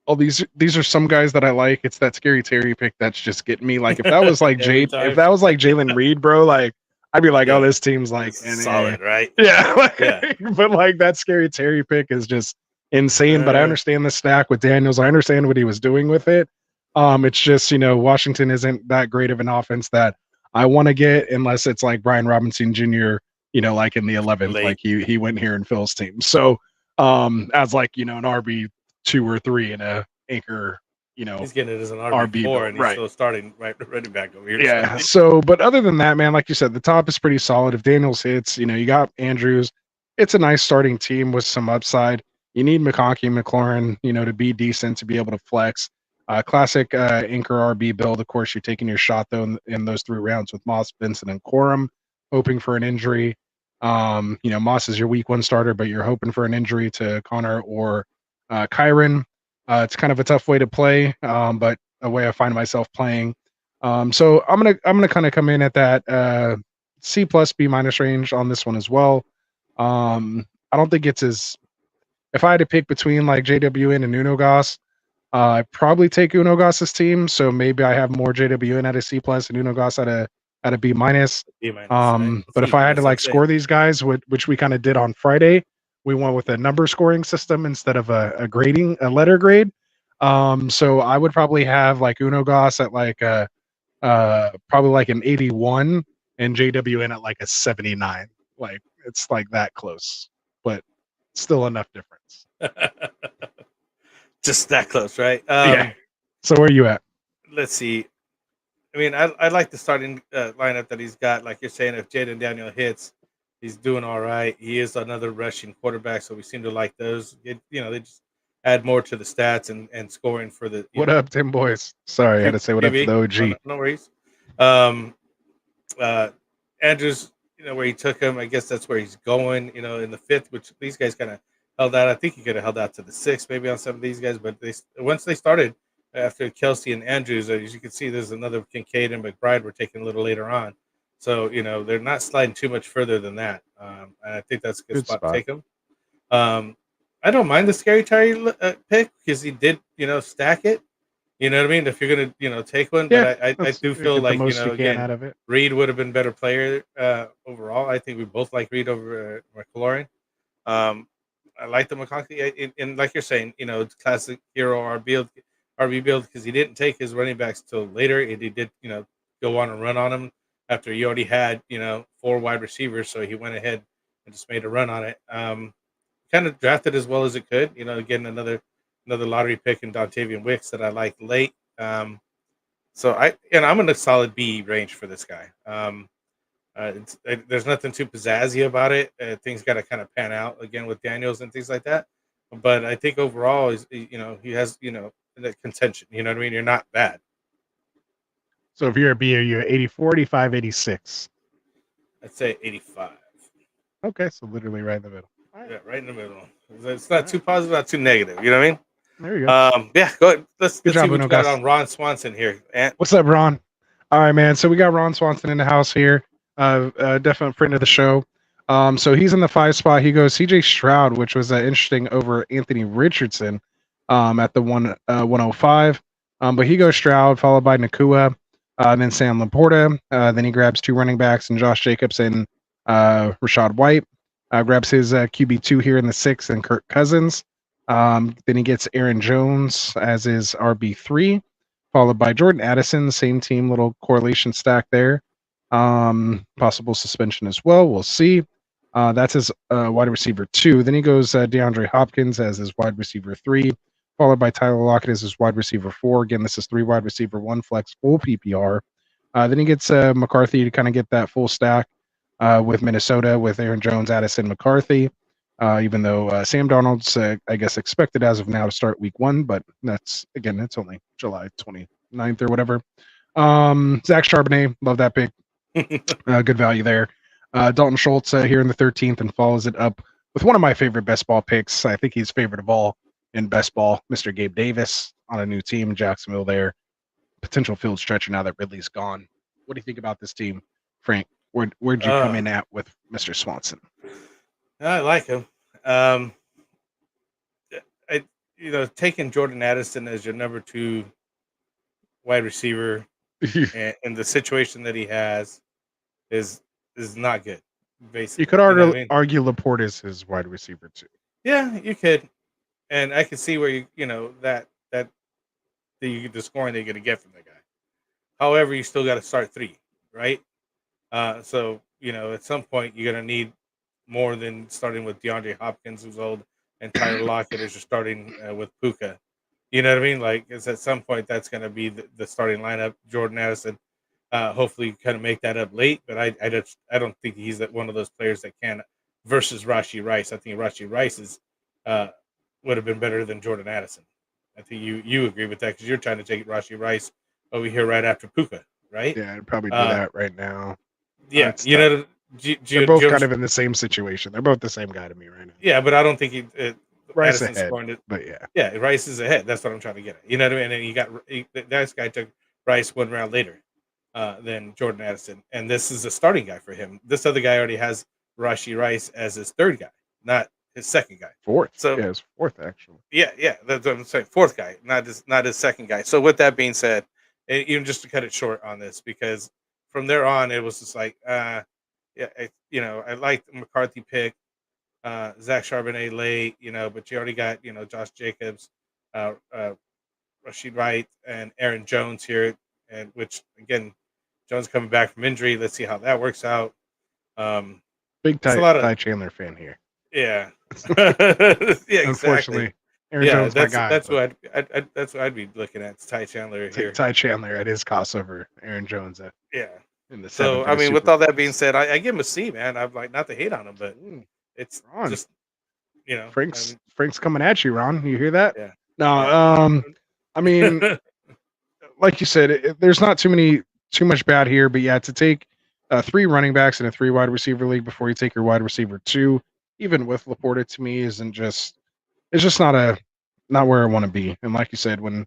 all these are some guys that I like. It's that Scary Terry pick that's just getting me. Like if that was like Jalen Reed, bro, I'd be like, oh, this team's solid, right? Yeah, but that Scary Terry pick is just insane. But I understand the stack with Daniels. I understand what he was doing with it. It's just, Washington isn't that great of an offense that I want to get unless it's like Brian Robinson Jr., in the 11th, late. Like he went here in Phil's team. So as an RB2 or 3 in a anchor, he's getting it as an RB4 and he's still starting running back over here. Yeah. So, but other than that, man, like you said, the top is pretty solid. If Daniels hits, you got Andrews. It's a nice starting team with some upside. You need McConkey, McLaurin, to be decent, to be able to flex. Classic anchor RB build. Of course, you're taking your shot though in those 3 rounds with Moss, Vincent, and Quorum, hoping for an injury. Moss is your week 1 starter, but you're hoping for an injury to Connor or Kyron. It's kind of a tough way to play, but a way I find myself playing. So I'm gonna kind of come in at that C plus B minus range on this one as well. I don't think it's as if I had to pick between like JWN and Unogas, I'd probably take Unogas's team. So maybe I have more JWN at a C plus and Unogas at a B minus. B minus, right? But if I had to like score these guys, which we kind of did on Friday, we went with a number scoring system instead of a letter grade. So I would probably have like Unogas at like probably like an 81 and JWN at like a 79. Like it's like that close, but still enough difference. Just that close, right? Yeah. So where are you at? Let's see. I mean, I like the starting lineup that he's got. Like you're saying, if Jaden Daniel hits, he's doing all right. He is another rushing quarterback, so we seem to like those. They just add more to the stats and scoring for the. What up, Tim Boys? Sorry, I had to say what up to the OG. No worries. Andrews, where he took him, I guess that's where he's going. In the 5th, which these guys kind of held out. I think he could have held out to the 6th, maybe on some of these guys, but once they started. After Kelsey and Andrews, as you can see, there's another Kincaid and McBride we're taking a little later on. So, they're not sliding too much further than that. And I think that's a good spot to take them. I don't mind the Scary Terry pick because he did, stack it. You know what I mean? If you're going to, take one. Yeah, but I do feel like, again, out of it. Reed would have been better player overall. I think we both like Reed over McLaurin. I like the McConkey. And like you're saying, classic hero RB build because he didn't take his running backs till later. And he did, go on and run on him after he already had, 4 wide receivers. So he went ahead and just made a run on it. Kind of drafted as well as it could, getting another lottery pick in Dontavian Wicks that I liked late. I'm in a solid B range for this guy. There's nothing too pizzazzy about it. Things got to kind of pan out again with Daniels and things like that. But I think overall, he has, the contention. You know what I mean? You're not bad. So if you're a B, you're 84, 85, 86. I'd say 85. Okay, so literally right in the middle. Yeah, right in the middle. It's not too positive, not too negative. You know what I mean? There you go. Yeah, go ahead. Let's see what you got guys. on Ron Swanson here. What's up, Ron? All right, man. So we got Ron Swanson in the house here. Definite friend of the show. So he's in the 5 spot. He goes CJ Stroud, which was interesting over Anthony Richardson at the 105. But he goes Stroud, followed by Nakua, then Sam Laporta. Then he grabs 2 running backs and Josh Jacobs and Rashad White. Grabs his QB2 here in the 6th and Kirk Cousins. Then he gets Aaron Jones as his RB3, followed by Jordan Addison, same team, little correlation stack there. Possible suspension as well. We'll see. That's his wide receiver 2. Then he goes DeAndre Hopkins as his wide receiver 3, followed by Tyler Lockett as his wide receiver 4. Again, this is 3 wide receiver, 1 flex, full PPR. Then he gets McCarthy to kind of get that full stack with Minnesota with Aaron Jones, Addison, McCarthy. Even though Sam Darnold's, I guess, expected as of now to start week 1, but it's only July 29th or whatever. Zach Charbonnet, love that pick. Good value there. Dalton Schultz here in the 13th and follows it up with one of my favorite best ball picks. I think he's favorite of all in best ball, Mr. Gabe Davis on a new team in Jacksonville there. Potential field stretcher now that Ridley's gone. What do you think about this team, Frank? Where'd you come in at with Mr. Swanson? I like him. Taking Jordan Addison as your number 2 wide receiver and the situation that he has is not good. Basically, you could argue Laporte is his wide receiver too. Yeah, you could, and I could see where the scoring they're going to get from the guy. However, you still got to start 3, right? So at some point you're going to need more than starting with DeAndre Hopkins, who's old, and Tyler Lockett as you're starting with Puka. You know what I mean? Like, it's at some point that's going to be the starting lineup. Jordan Addison, hopefully, kind of make that up late. But I don't think he's one of those players that can. Versus Rashee Rice, I think Rashee Rice would have been better than Jordan Addison I think you agree with that because you're trying to take Rashi Rice over here right after Puka, right? Yeah, I'd probably do Uh, that right now. yeah, It's you tough. know, They're both kind of in the same situation. They're both the same guy to me right now. yeah, but I don't think Rice Addison's ahead, scoring it. but yeah, Yeah, Rice is ahead. That's what I'm trying to get at. You know what I mean? And then that guy took Rice one round later than Jordan Addison, and this is a starting guy for him. This other guy already has Rashi Rice as his third guy, not his second guy. fourth. So Yeah, it's fourth actually. yeah, that's what I'm saying. Fourth guy, not his second guy. So with that being said, even just to cut it short on this, because from there on it was just like, yeah, I liked McCarthy pick, Zach Charbonnet late, but you already got Josh Jacobs, uh, Rashid Wright, and Aaron Jones here, and which again, Jones coming back from injury. Let's see how that works out. Big It's a lot of Ty Chandler fan here. yeah, yeah, exactly. Unfortunately, Aaron Yeah, Jones my guy. that's what that's what I'd be looking at. It's Ty Chandler here. Ty Chandler at his cost over Aaron Jones Yeah. in the So seventh. I mean, with all that being said, I give him a C, man. I'm like not to hate on him, but it's Ron, just Frank's coming at you, Ron. You hear that? yeah. No, Yeah. I mean, like you said, there's not too much bad here, but yeah, to take 3 running backs in a 3 wide receiver league before you take your wide receiver 2, even with Laporta, to me it's just not where I want to be. And like you said, when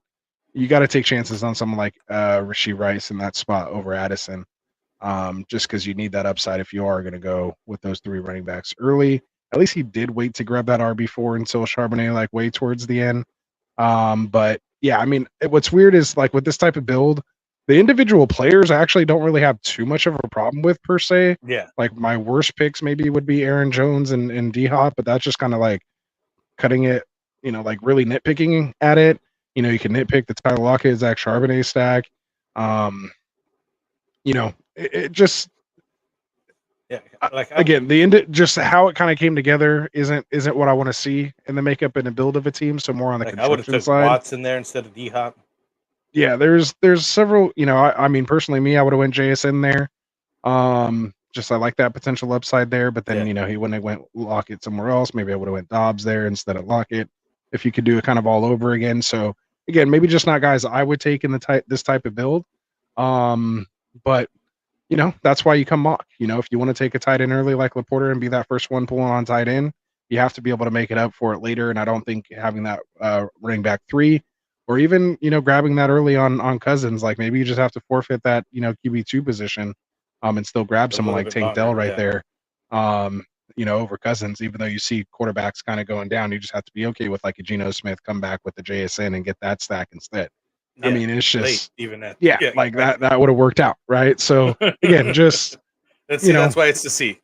you got to take chances on someone like Rashee Rice in that spot over Addison, just because you need that upside if you are going to go with those 3 running backs early. At least he did wait to grab that RB4 until Charbonnet, like way towards the end. But yeah, I mean, what's weird is like with this type of build, the individual players I actually don't really have too much of a problem with per se. Yeah. Like my worst picks maybe would be Aaron Jones and D Hop, but that's just kind of like cutting it, like really nitpicking at it. You can nitpick the Tyler Lockett, Zach Charbonnet stack. It just Yeah. Like again, just how it kind of came together isn't what I want to see in the makeup and the build of a team. So more on the I would have construction took side. Watson there instead of D Hop. Yeah, there's several. I mean, personally, me, I would have went JSN there. Just I like that potential upside there. But then he wouldn't have went Lockett somewhere else. Maybe I would have went Dobbs there instead of Lockett. If you could do it kind of all over again. So again, maybe just not guys I would take in this type of build. But that's why you come mock. If you want to take a tight end early like Laporta and be that first one pulling on tight end, you have to be able to make it up for it later. And I don't think having that running back 3 or even, grabbing that early on Cousins, like maybe you just have to forfeit that, QB2 position and still grab someone like Tank Dell right there, over Cousins, even though you see quarterbacks kind of going down. You just have to be okay with like a Geno Smith come back with the JSN and get that stack instead. Yeah, I mean, it's just late, even that. Like that would have worked out, right? So again, just that's why it's the C.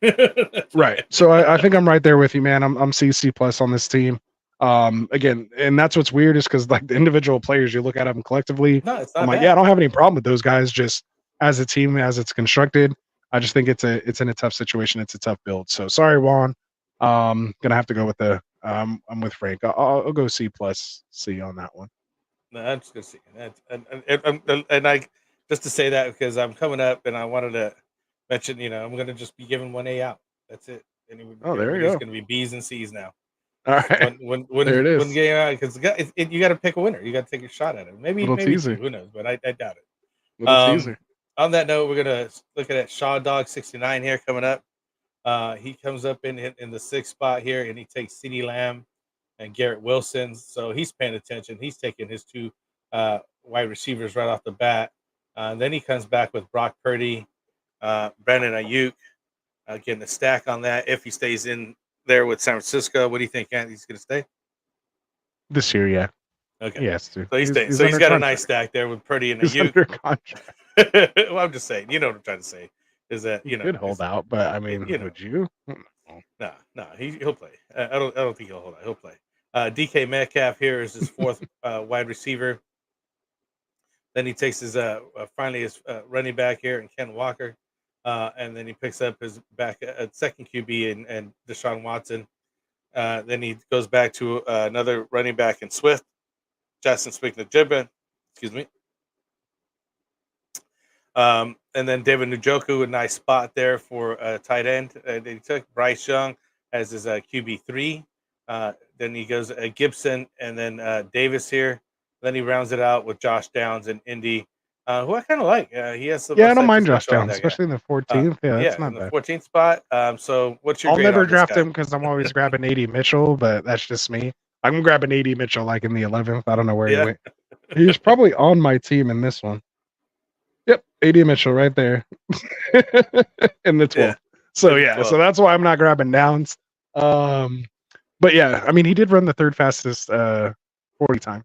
right. So I think I'm right there with you, man. I'm C plus on this team. Again, and that's what's weird is because like the individual players, you look at them collectively. No, it's not I'm like, bad. yeah, I don't have any problem with those guys. Just as a team, as it's constructed, I just think it's in a tough situation. It's a tough build. So sorry, Juan. Gonna have to go with I'm with Frank. I'll go C plus C on that one. No, I'm just gonna see. And I just to say that because I'm coming up and I wanted to mention, I'm gonna just be giving 1A out. That's it. There you Everybody's go. gonna be B's and C's now. All right. There it is. One game out because you got to pick a winner. You got to take a shot at it. Maybe teaser. 2, who knows? But I doubt it. Teaser. On that note, we're gonna look at Shaw Dog 69 here coming up. He comes up in the 6th spot here, and he takes CeeDee Lamb and Garrett Wilson. So he's paying attention. He's taking his 2 wide receivers right off the bat. Then he comes back with Brock Purdy, Brandon Ayuk, getting a stack on that if he stays in there with San Francisco. What do you think, Andy? He's going to stay? This year, yeah. Okay. Yes, dude. So he's staying. So he's got a nice stack there with Purdy and Ayuk. Under contract. Well, I'm just saying. You know what I'm trying to say is that you could hold out, but I mean, would you? No, he'll play. I don't think he'll hold out. He'll play. DK Metcalf here is his 4th wide receiver. Then he takes his finally his running back here and Ken Walker, and then he picks up his second QB and Deshaun Watson. Then he goes back to another running back in Swift, Jackson Smith-Njigba. Excuse me. And then David Njoku, a nice spot there for a tight end. He took Bryce Young as his QB3. Then he goes Gibson and then Davis here. Then he rounds it out with Josh Downs and Indy, who I kind of like. He has some Yeah, I don't upside mind Josh potential on Downs, that guy. especially in the 14th. Yeah, that's In not the bad. 14th spot. So what's your I'll grade never on this draft guy? him because I'm always grabbing AD Mitchell, but that's just me. I'm grabbing AD Mitchell like in the 11th. I don't know where he Yeah. went. He was probably on my team in this one. Yep, AD Mitchell right there in the 12th. Yeah, So in the yeah, 12th. so that's why I'm not grabbing Downs. But yeah, I mean, he did run the third fastest 40 time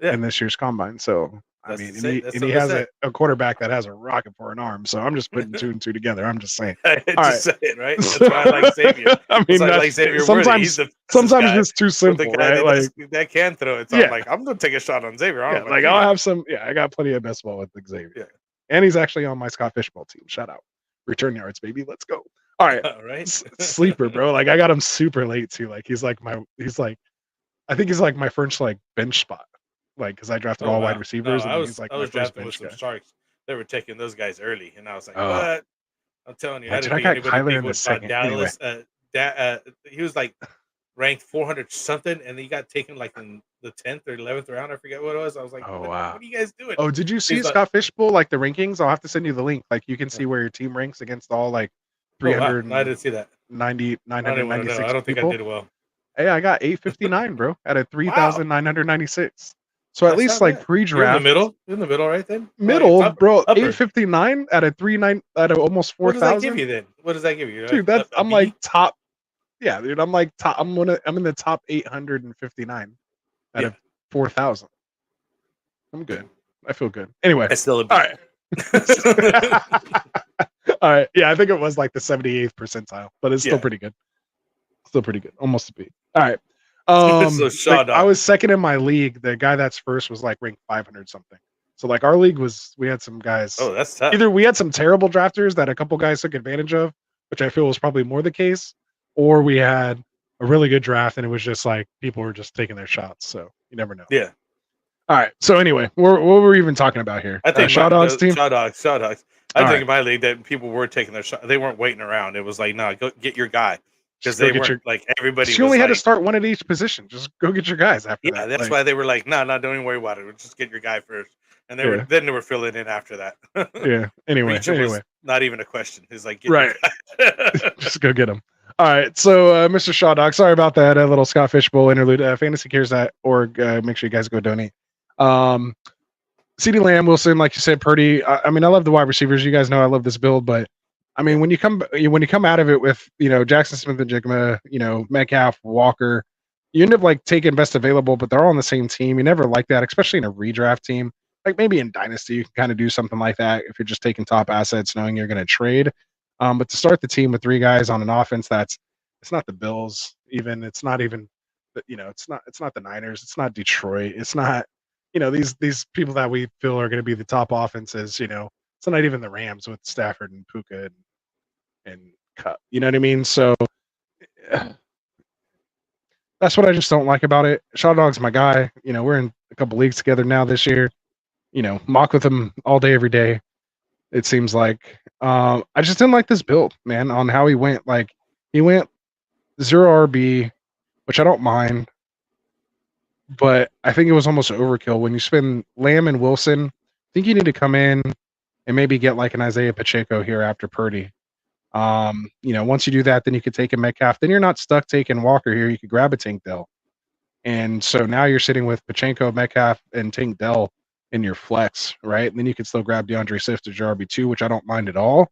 Yeah. in this year's combine. So I That's mean, to say- that's and he something to has say. a quarterback that has a rocket for an arm. So I'm just putting two and two together. I'm just saying. All Just right. say it, right? That's why I like Xavier. I That's mean, why I like Xavier Worthy. He's the sometimes guy, it's too but the simple, guy right? Like, that can throw it. So Yeah. I'm like, I'm gonna take a shot on Xavier. I yeah, don't know like about I'll you. have some. Yeah, I got plenty of best ball with Xavier. Yeah. And he's actually on my Scott Fishbowl team. Shout out, return yards, baby. Let's go. All right, Right? sleeper, bro. Like I got him super late too. Like I think he's like my first like bench spot. Like because I drafted all wide receivers, No, and I he's like I my was first drafting with bench some guy. sharks. They were taking those guys early, and I was like, Oh. what? I'm telling you, Yeah, I dude, didn't I think got anybody Kyler think in the was second. about Anyway. Dallas. He was like ranked 400 something, and he got taken like in the 10th or 11th round. I forget what it was. I was like, Oh what wow. are you guys doing? Oh, did you see He's like, Scott Fishbowl like the rankings? I'll have to send you the link. Like you can see where your team ranks against all like oh wow, 390, no, I didn't see that. I didn't want to know. 996 I don't think I people. did well. Hey, I got 859, bro, out of 3,996. So at That's least not like bad. pre-draft, You're in the middle. You're in the middle, right then. middle, bro. Upper. 859 out of almost What does that give 4,000. you then? What does that give you? Dude, Like I'm B? like top. Yeah, dude, I'm like top. I'm in the top 859 out of 4,000. I'm good. I feel good. Anyway, That's still a B. all right. All right. Yeah, I think it was like the 78th percentile, but it's still pretty good. Still pretty good. Almost a B. All right. So Shaw I was second in my league. The guy that's first was like ranked 500 something. So like our league we had some guys. Oh, that's tough. Either we had some terrible drafters that a couple guys took advantage of, which I feel was probably more the case, or we had a really good draft and it was just like people were just taking their shots. So you never know. Yeah. All right. So anyway, what were we even talking about here? I think Shaw Dogs team. Shaw Dogs. I All think right. in my league that people were taking their shot. They weren't waiting around. It was like, no, go get your guy. Because Just go they get weren't like everybody. You was only had to like, start one at each position. Just go get your guys after yeah, that. that's Like, why they were like, no, don't even worry about it. We'll just get your guy first. And Yeah. then they were filling in after that. yeah. Anyway. Reacher was not even a question. It's like, get Right. your guy. Just go get them. All right. So, Mr. Shaw Dog, sorry about that little Scott Fishbowl interlude. FantasyCares.org. Make sure you guys go donate. CeeDee Lamb, Wilson, like you said, Purdy. I mean, I love the wide receivers. You guys know I love this build, but I mean, when you come out of it with Jackson Smith and Jigma, Metcalf, Walker, you end up like taking best available, but they're all on the same team. You never like that, especially in a redraft team. Like maybe in Dynasty, you can kind of do something like that if you're just taking top assets, knowing you're going to trade. But to start the team with three guys on an offense it's not the Bills, even it's not even, it's not the Niners, it's not Detroit, it's not, these people that we feel are going to be the top offenses. It's not even the Rams with Stafford and Puka and Cup. You know what I mean? So that's what I just don't like about it. Shaw Dog's my guy. We're in a couple leagues together now this year. Mock with him all day, every day. It seems like. I just didn't like this build, man, on how he went. Like he went 0 RB, which I don't mind, but I think it was almost overkill when you spend Lamb and Wilson. I think you need to come in and maybe get like an Isaiah Pacheco here after Purdy. Once you do that, then you could take a Metcalf. Then you're not stuck taking Walker here. You could grab a Tank Dell. And so now you're sitting with Pacheco, Metcalf, and Tank Dell in your flex, right? And then you can still grab DeAndre Swift as your RB2, which I don't mind at all.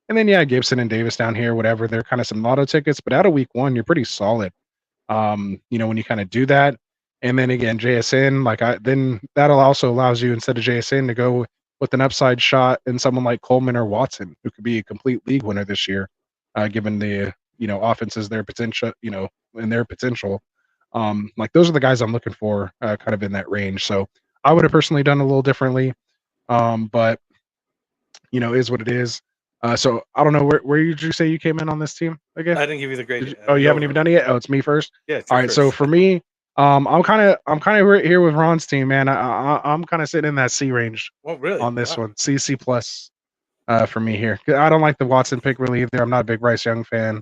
And then, Gibson and Davis down here, whatever. They're kind of some lotto tickets, but out of week one, you're pretty solid. When you kind of do that. And then again, JSN, then that'll also allows you, instead of JSN, to go with an upside shot in someone like Coleman or Watson, who could be a complete league winner this year, given the, offenses, their potential, and their potential. Those are the guys I'm looking for kind of in that range. So I would have personally done a little differently, but, is what it is. So I don't know, where did you say you came in on this team again? I didn't give you the grade. You haven't even done it yet? Oh, it's me first? Yeah. All right. So for me, I'm kind of right here with Ron's team, man. I'm kind of sitting in that C range really? on this one. C plus for me here. I don't like the Watson pick really either. I'm not a big Bryce Young fan.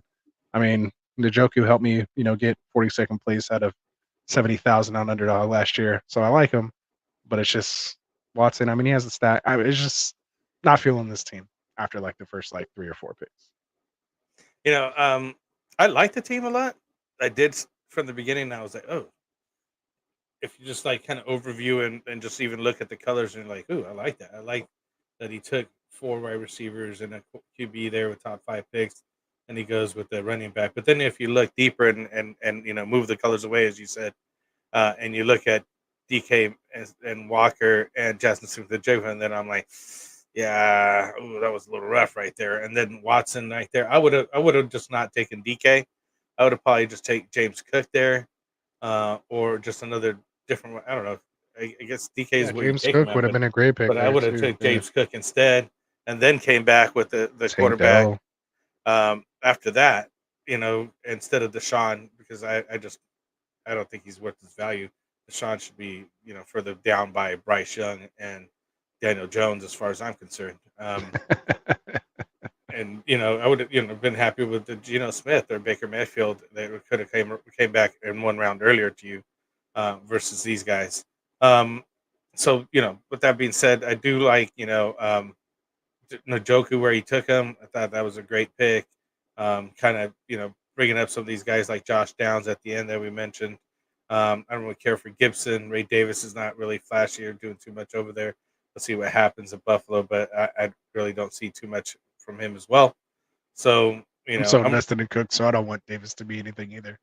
I mean, Njoku helped me, get 42nd place out of 70,000 on underdog last year, so I like him. but it's just Watson. I mean, he has the stat. It's just not feeling this team after like the first like 3 or 4 picks. I like the team a lot. I did from the beginning. I was like, oh, if you just like kind of overview and just even look at the colors and you're like, ooh, I like that. I like that he took 4 wide receivers and a QB there with top 5 picks, and he goes with the running back. But then if you look deeper and move the colors away, as you said, and you look at DK and Walker and Justin Smith-Njigba, and then I'm like, yeah, ooh, that was a little rough right there. And then Watson right there, I would have just not taken DK. I would have probably just take James Cook there, or just another different one. I don't know. I guess DK is what James you take him Cook at, would have been a great pick, but I would have took James Cook instead, and then came back with the quarterback after that. Instead of Deshaun, because I don't think he's worth his value. Deshaun should be further down by Bryce Young and Daniel Jones, as far as I'm concerned. And I would have been happy with the Geno Smith or Baker Mayfield. They could have came back in 1 round earlier to you, versus these guys. So with that being said, I do like Njoku where he took him. I thought that was a great pick. Kind of bringing up some of these guys like Josh Downs at the end that we mentioned. I don't really care for Gibson. Ray Davis is not really flashy or doing too much over there. Let's see what happens at Buffalo, but I really don't see too much from him as well. So I'm so invested in Cook, so I don't want Davis to be anything either.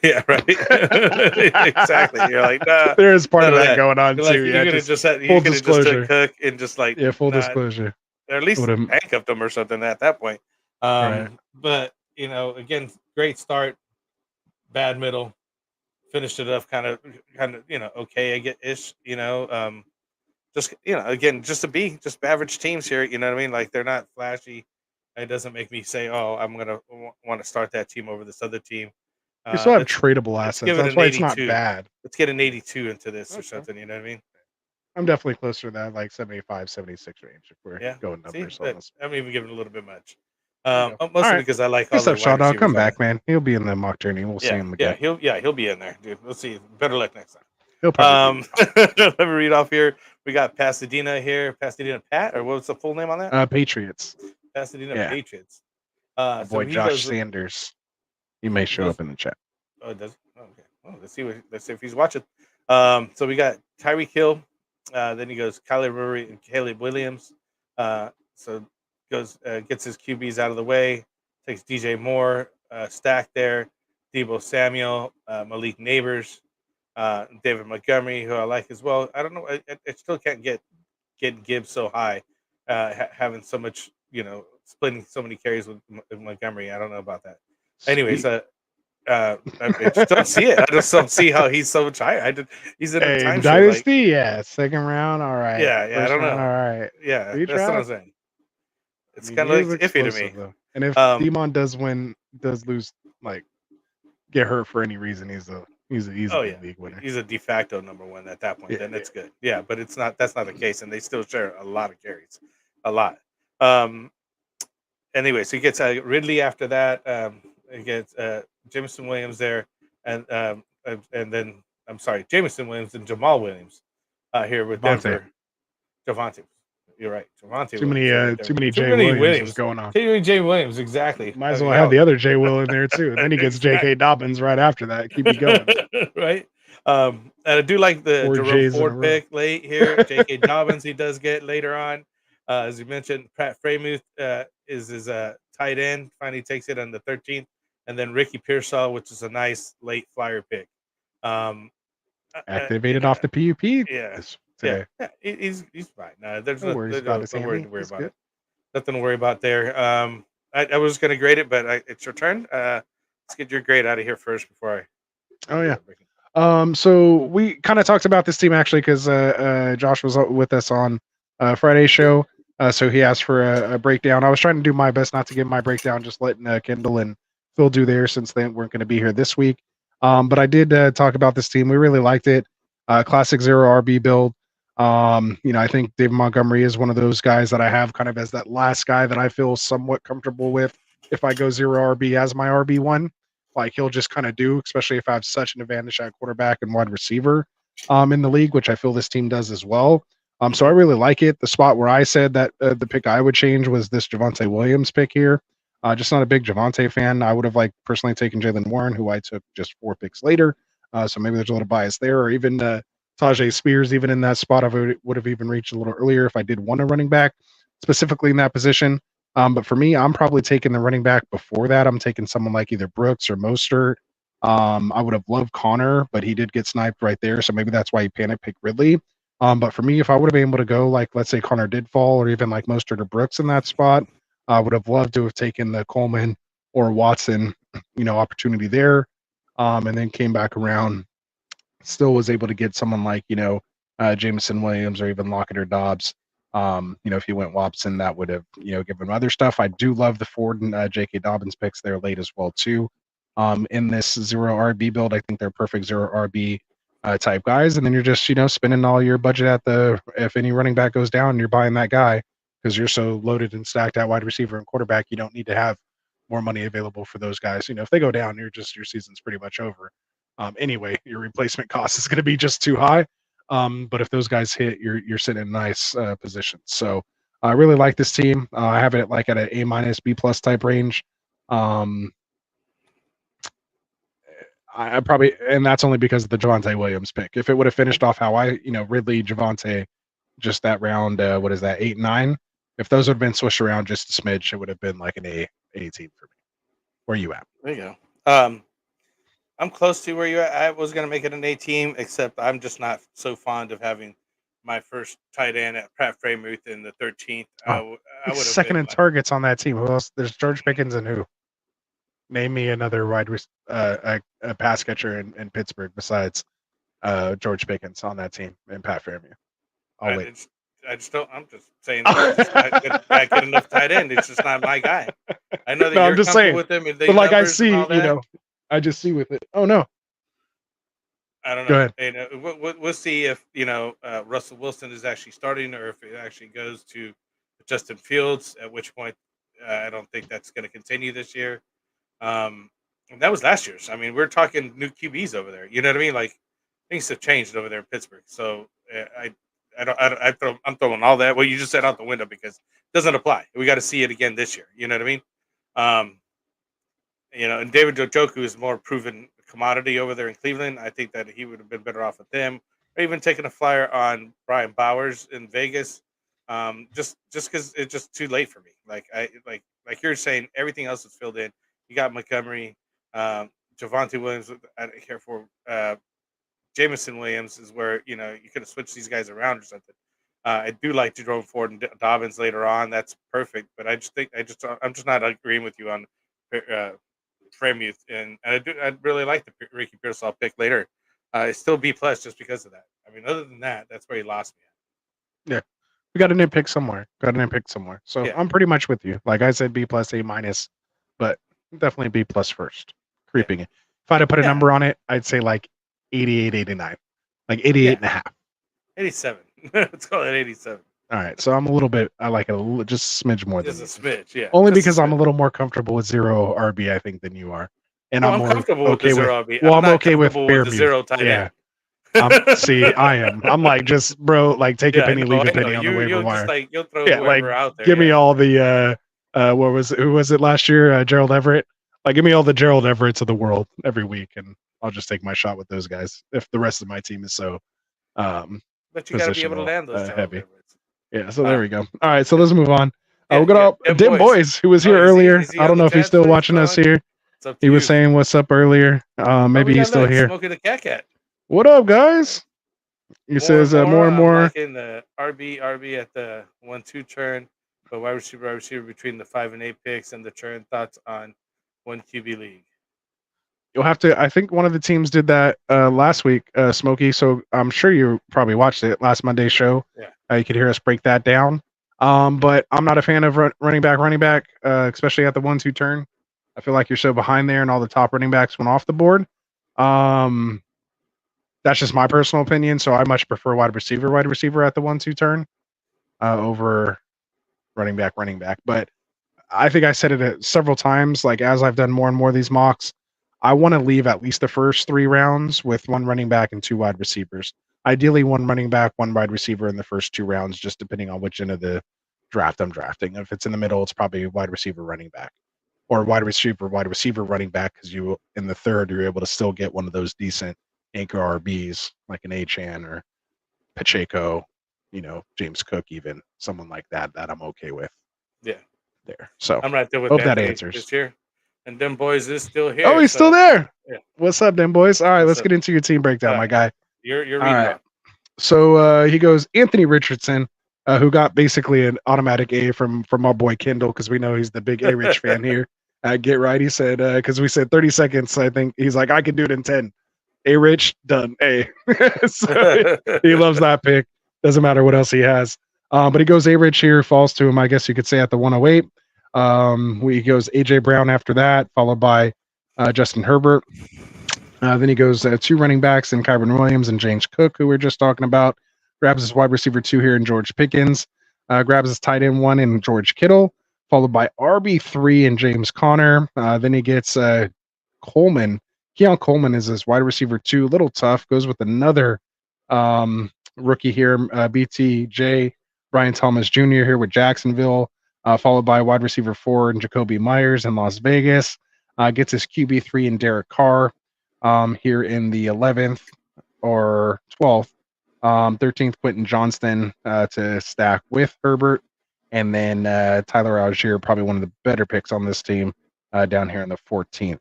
Yeah, right. Exactly. You're like, nah, there is part of that going on too. You could have just took Cook and just like, full disclosure, or at least handcuffed him or something at that point. Right. But again, great start, bad middle, finished it up kind of okay, I get ish. Just again, just average teams here. You know what I mean? Like they're not flashy. It doesn't make me say, oh, I'm gonna want to start that team over this other team. You still have tradable assets. That's why it's not bad. Let's get an 82 into this or something. You know what I mean? I'm definitely closer to that, like 75, 76 range if we're going numbers. I'm even giving a little bit much. Mostly because I like all the Shaw Dog. Come back, man. He'll be in the mock journey. We'll see him again. He'll be in there, dude. We'll see. Better luck next time. He'll probably let me read off here. We got Pasadena here. Pasadena Pat, or what's the full name on that? Patriots. Pasadena Patriots. Boy Josh Sanders. He may show up in the chat. Oh, it does. Oh, okay. Oh, let's see if he's watching. So we got Tyreek Hill. Then he goes Kyler Murray and Caleb Williams. So goes gets his QBs out of the way. Takes DJ Moore, stack there. Deebo Samuel, Malik Neighbors, David Montgomery, who I like as well. I don't know. I still can't get Gibbs so high, having so much, splitting so many carries with Montgomery. I don't know about that. Anyways, I just don't see it. I just don't see how he's so much higher. He's in a time dynasty, second round, all right. Yeah, I don't know. All right. Yeah, that's what I'm saying. It's kind of like iffy to me. Though. And if Demon does lose, like get hurt for any reason, he's a league winner. He's a de facto number 1 at that point. Then it's good. Yeah, but that's not the case, and they still share a lot of carries, a lot. Anyway, so he gets Ridley after that. He gets Jameson Williams there, and then Jameson Williams and Jamal Williams here with Denver. Javonte. You're right. Javonte. Too many Jay Williams going on. Too many Jay Williams, exactly. Might as well have the other Jay Will in there too. And then he gets J.K. Dobbins right after that. Keep it going. Right. And I do like the Jerome Ford pick late here. J.K. Dobbins he does get later on. As you mentioned, Pat Freiermuth is his tight end. Finally takes it on the 13th. And then Ricky Pearsall, which is a nice late flyer pick. Activated off the PUP. Yeah. Yeah, he's fine. No, there's no worry to worry about it. Nothing to worry about there. I was going to grade it, but it's your turn. Let's get your grade out of here first before I. Oh yeah. So we kind of talked about this team actually because Josh was with us on Friday's show. So he asked for a breakdown. I was trying to do my best not to give my breakdown, just letting Kendall and Phil do theirs since they weren't going to be here this week. But I did talk about this team. We really liked it. Classic 0 RB build. I think David Montgomery is one of those guys that I have kind of as that last guy that I feel somewhat comfortable with. If I go 0 RB as my RB1, like he'll just kind of do, especially if I have such an advantage at quarterback and wide receiver. in the league, which I feel this team does as well. So I really like it. The spot where I said that the pick I would change was this Javonte Williams pick here. Just not a big Javonte fan. I would have personally taken Jalen Warren, who I took just 4 picks later. So maybe there's a little bias there, or even Tajay Spears, even in that spot, I would have even reached a little earlier if I did want a running back specifically in that position. But for me, I'm probably taking the running back before that. I'm taking someone like either Brooks or Mostert. I would have loved Connor, but he did get sniped right there. So maybe that's why he panic picked Ridley. But for me, if I would have been able to go, let's say Connor did fall, or even Mostert or Brooks in that spot, I would have loved to have taken the Coleman or Watson, opportunity there. And then came back around, still was able to get someone like, Jameson Williams or even Lockett or Dobbs. If he went Watson, that would have, given other stuff. I do love the Ford and J.K. Dobbins picks there late as well, too. In this 0 RB build, I think they're perfect 0 RB type guys. And then you're just, spending all your budget if any running back goes down, you're buying that guy because you're so loaded and stacked at wide receiver and quarterback. You don't need to have more money available for those guys. If they go down, your season's pretty much over. Anyway, your replacement cost is going to be just too high. But if those guys hit, you're sitting in a nice position. So I really like this team. I have it at an A- B+ type range. I probably, and that's only because of the Javonte Williams pick. If it would have finished off how Ridley, Javonte, just that round, what is that, 8, 9? If those would have been switched around just a smidge, it would have been like an A team for me. Where are you at? There you go. I'm close to where you're at. I was going to make it an A team, except I'm just not so fond of having my first tight end at Pat Freiermuth in the 13th. I would have second in targets on that team. Who else? There's George Pickens and who? Name me another a pass catcher in Pittsburgh besides George Pickens on that team and Pat Freiermuth. I just don't. I'm just saying that I get enough tight end. It's just not my guy. I know that you're I'm just saying with him, and but I see, I just see with it. Oh no, I don't know. Go ahead. We'll see if Russell Wilson is actually starting, or if it actually goes to Justin Fields. At which point, I don't think that's going to continue this year. And that was last year's. I mean, we're talking new QBs over there. You know what I mean? Things have changed over there in Pittsburgh. So I'm throwing all that. Well, you just said out the window because it doesn't apply. We got to see it again this year. You know what I mean? And David Njoku is more proven commodity over there in Cleveland. I think that he would have been better off with them, or even taking a flyer on Brian Bowers in Vegas. Just because it's just too late for me. Like you're saying, everything else is filled in. You got Montgomery, Javonte Williams. I don't care for Jameson Williams is where you could have switched these guys around or something. I do like Jerome Ford and Dobbins later on. That's perfect, but I'm just not agreeing with you on Freiermuth, and I really like the Ricky Pearsall pick later. It's still B+ just because of that. I mean, other than that, that's where he lost me. Yeah, we got to nitpick somewhere. So yeah. I'm pretty much with you. Like I said, B+, A-, but definitely B+ first. Creeping it. If I had to put a number on it, I'd say 88, 89, 88 and a half. 87. Let's call it 87. All right, so I'm a little bit. I like it just a smidge more than just a smidge, yeah. Only because I'm a little more comfortable with 0 RB, I think, than you are, and I'm more comfortable with the 0 RB. Well, I'm okay with the 0 tight end. See, I am. I'm just bro, take a penny, leave a penny on the waiver wire. You'll throw whoever out there. Give me all the who was it last year? Gerald Everett. Give me all the Gerald Everetts of the world every week, and I'll just take my shot with those guys. If the rest of my team is so, but you got to be able to land those heavy. Yeah, so there we go. All right, so let's move on. We're gonna Dim Boys, who was here earlier. I don't know if he's still watching us here. He was saying what's up earlier. Maybe he's still here. Smoking the cat. What up, guys? He says more and more. In the RB at the 1-2 turn, but wide receiver between the 5 and 8 picks and the turn. Thoughts on 1 QB league? You'll have to. I think one of the teams did that last week, Smokey. So I'm sure you probably watched it last Monday's show. Yeah. You could hear us break that down. But I'm not a fan of running back, especially at the 1-2 turn. I feel like you're so behind there, and all the top running backs went off the board. That's just my personal opinion. So I much prefer wide receiver at the 1-2 turn over running back. But I think I said it several times. As I've done more and more of these mocks, I want to leave at least the first 3 rounds with 1 running back and 2 wide receivers. Ideally, one running back, one wide receiver in the first 2 rounds, just depending on which end of the draft I'm drafting. If it's in the middle, it's probably wide receiver, running back, or wide receiver, running back, because you in the third you're able to still get one of those decent anchor RBs like an Achan or Pacheco, James Cook, even someone like that I'm okay with. Yeah, there. So I'm right there with hope that Anthony answers. this year, and them boys is still here. Oh, he's still there. Yeah. What's up, then, boys? All right, What's let's up? get into your team breakdown, my guy. You're All reading right. off. So he goes Anthony Richardson, who got basically an automatic A from our boy Kendall, because we know he's the big A Rich fan here. Get right. He said, because we said 30 seconds. I think he's like, I can do it in 10. A Rich, done. A. So he loves that pick. Doesn't matter what else he has. But he goes A Rich here, falls to him, I guess you could say, at the 108. He goes AJ Brown after that, followed by Justin Herbert. Then he goes 2 running backs in Kyron Williams and James Cook, who we were just talking about. Grabs his wide receiver 2 here in George Pickens. Grabs his tight end 1 in George Kittle, followed by RB3 in James Conner. Then he gets Coleman. Keon Coleman is his wide receiver 2. A little tough. Goes with another rookie here, BTJ, Brian Thomas Jr. here with Jacksonville, followed by wide receiver 4 in Jacoby Myers in Las Vegas. Gets his QB3 in Derek Carr here in the 11th or 12th. 13th, Quentin Johnston to stack with Herbert. And then Tyler Algier, probably one of the better picks on this team, down here in the 14th.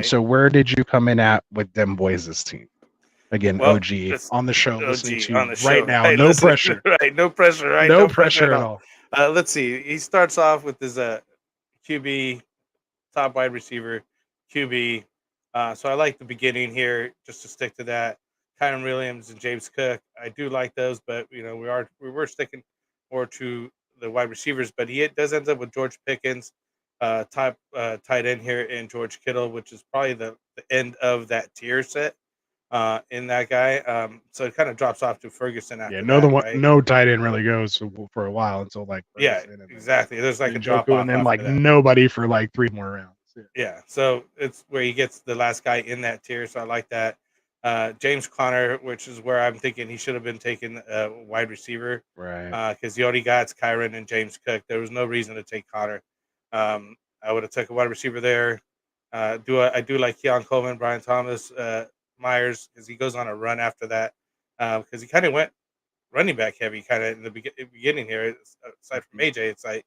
So where did you come in at with them boys' team? Again, Well, OG on the show, listening to you show. right now. Hey, no listen, pressure. Right, no pressure. Right, No pressure at all. Let's see. He starts off with his QB, top wide receiver, QB. So I like the beginning here, just to stick to that. Kyron Williams and James Cook, I do like those, but we were sticking more to the wide receivers. But he does end up with George Pickens, tight end here in George Kittle, which is probably the end of that tier set in that guy. So it kind of drops off to Ferguson after that. Right? No tight end really goes for a while until like Ferguson, exactly. There's like a drop off, off, and then like nobody for like 3 more rounds. Yeah, so it's where he gets the last guy in that tier. So I like that. James Conner, which is where I'm thinking he should have been taken wide receiver, right? Because the only got Kyron and James Cook. There was no reason to take Conner. I would have took a wide receiver there. I do like Keon Coleman, Brian Thomas, Myers, because he goes on a run after that. Because he kind of went running back heavy, kind of in the beginning here. Aside from AJ, it's like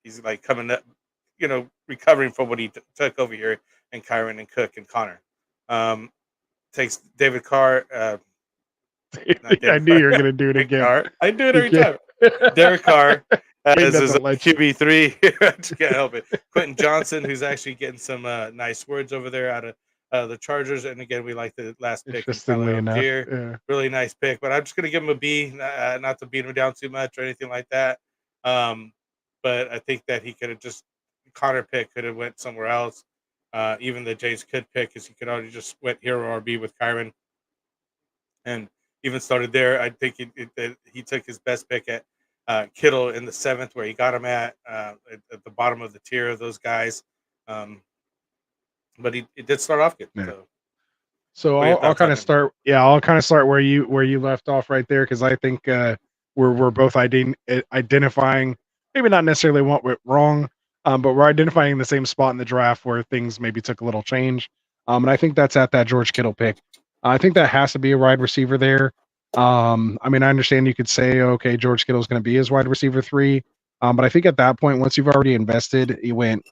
he's like coming up, recovering from what he took over here, and Kyron and Cook and Connor. Takes David Carr. I knew you were going to do it again. Carr. I do it every time. Derek Carr as his QB3. Just can't help it. Quentin Johnson, who's actually getting some nice words over there out of the Chargers. And again, we like the last pick. Interestingly enough, yeah. Really nice pick. But I'm just going to give him a B, not to beat him down too much or anything like that. But I think that he could have just Connor pick could have went somewhere else. Even the James Kidd pick, because he could already just went hero RB with Kyron, and even started there. I think he took his best pick at Kittle in the 7th, where he got him at the bottom of the tier of those guys. But he did start off good. Yeah. So I'll kind of start. Yeah, I'll kind of start where you left off right there, because I think we're both identifying, maybe not necessarily what went wrong. But we're identifying the same spot in the draft where things maybe took a little change. And I think that's at that George Kittle pick. I think that has to be a wide receiver there. I mean, I understand you could say, okay, George Kittle's going to be his wide receiver 3. But I think at that point, once you've already invested, you went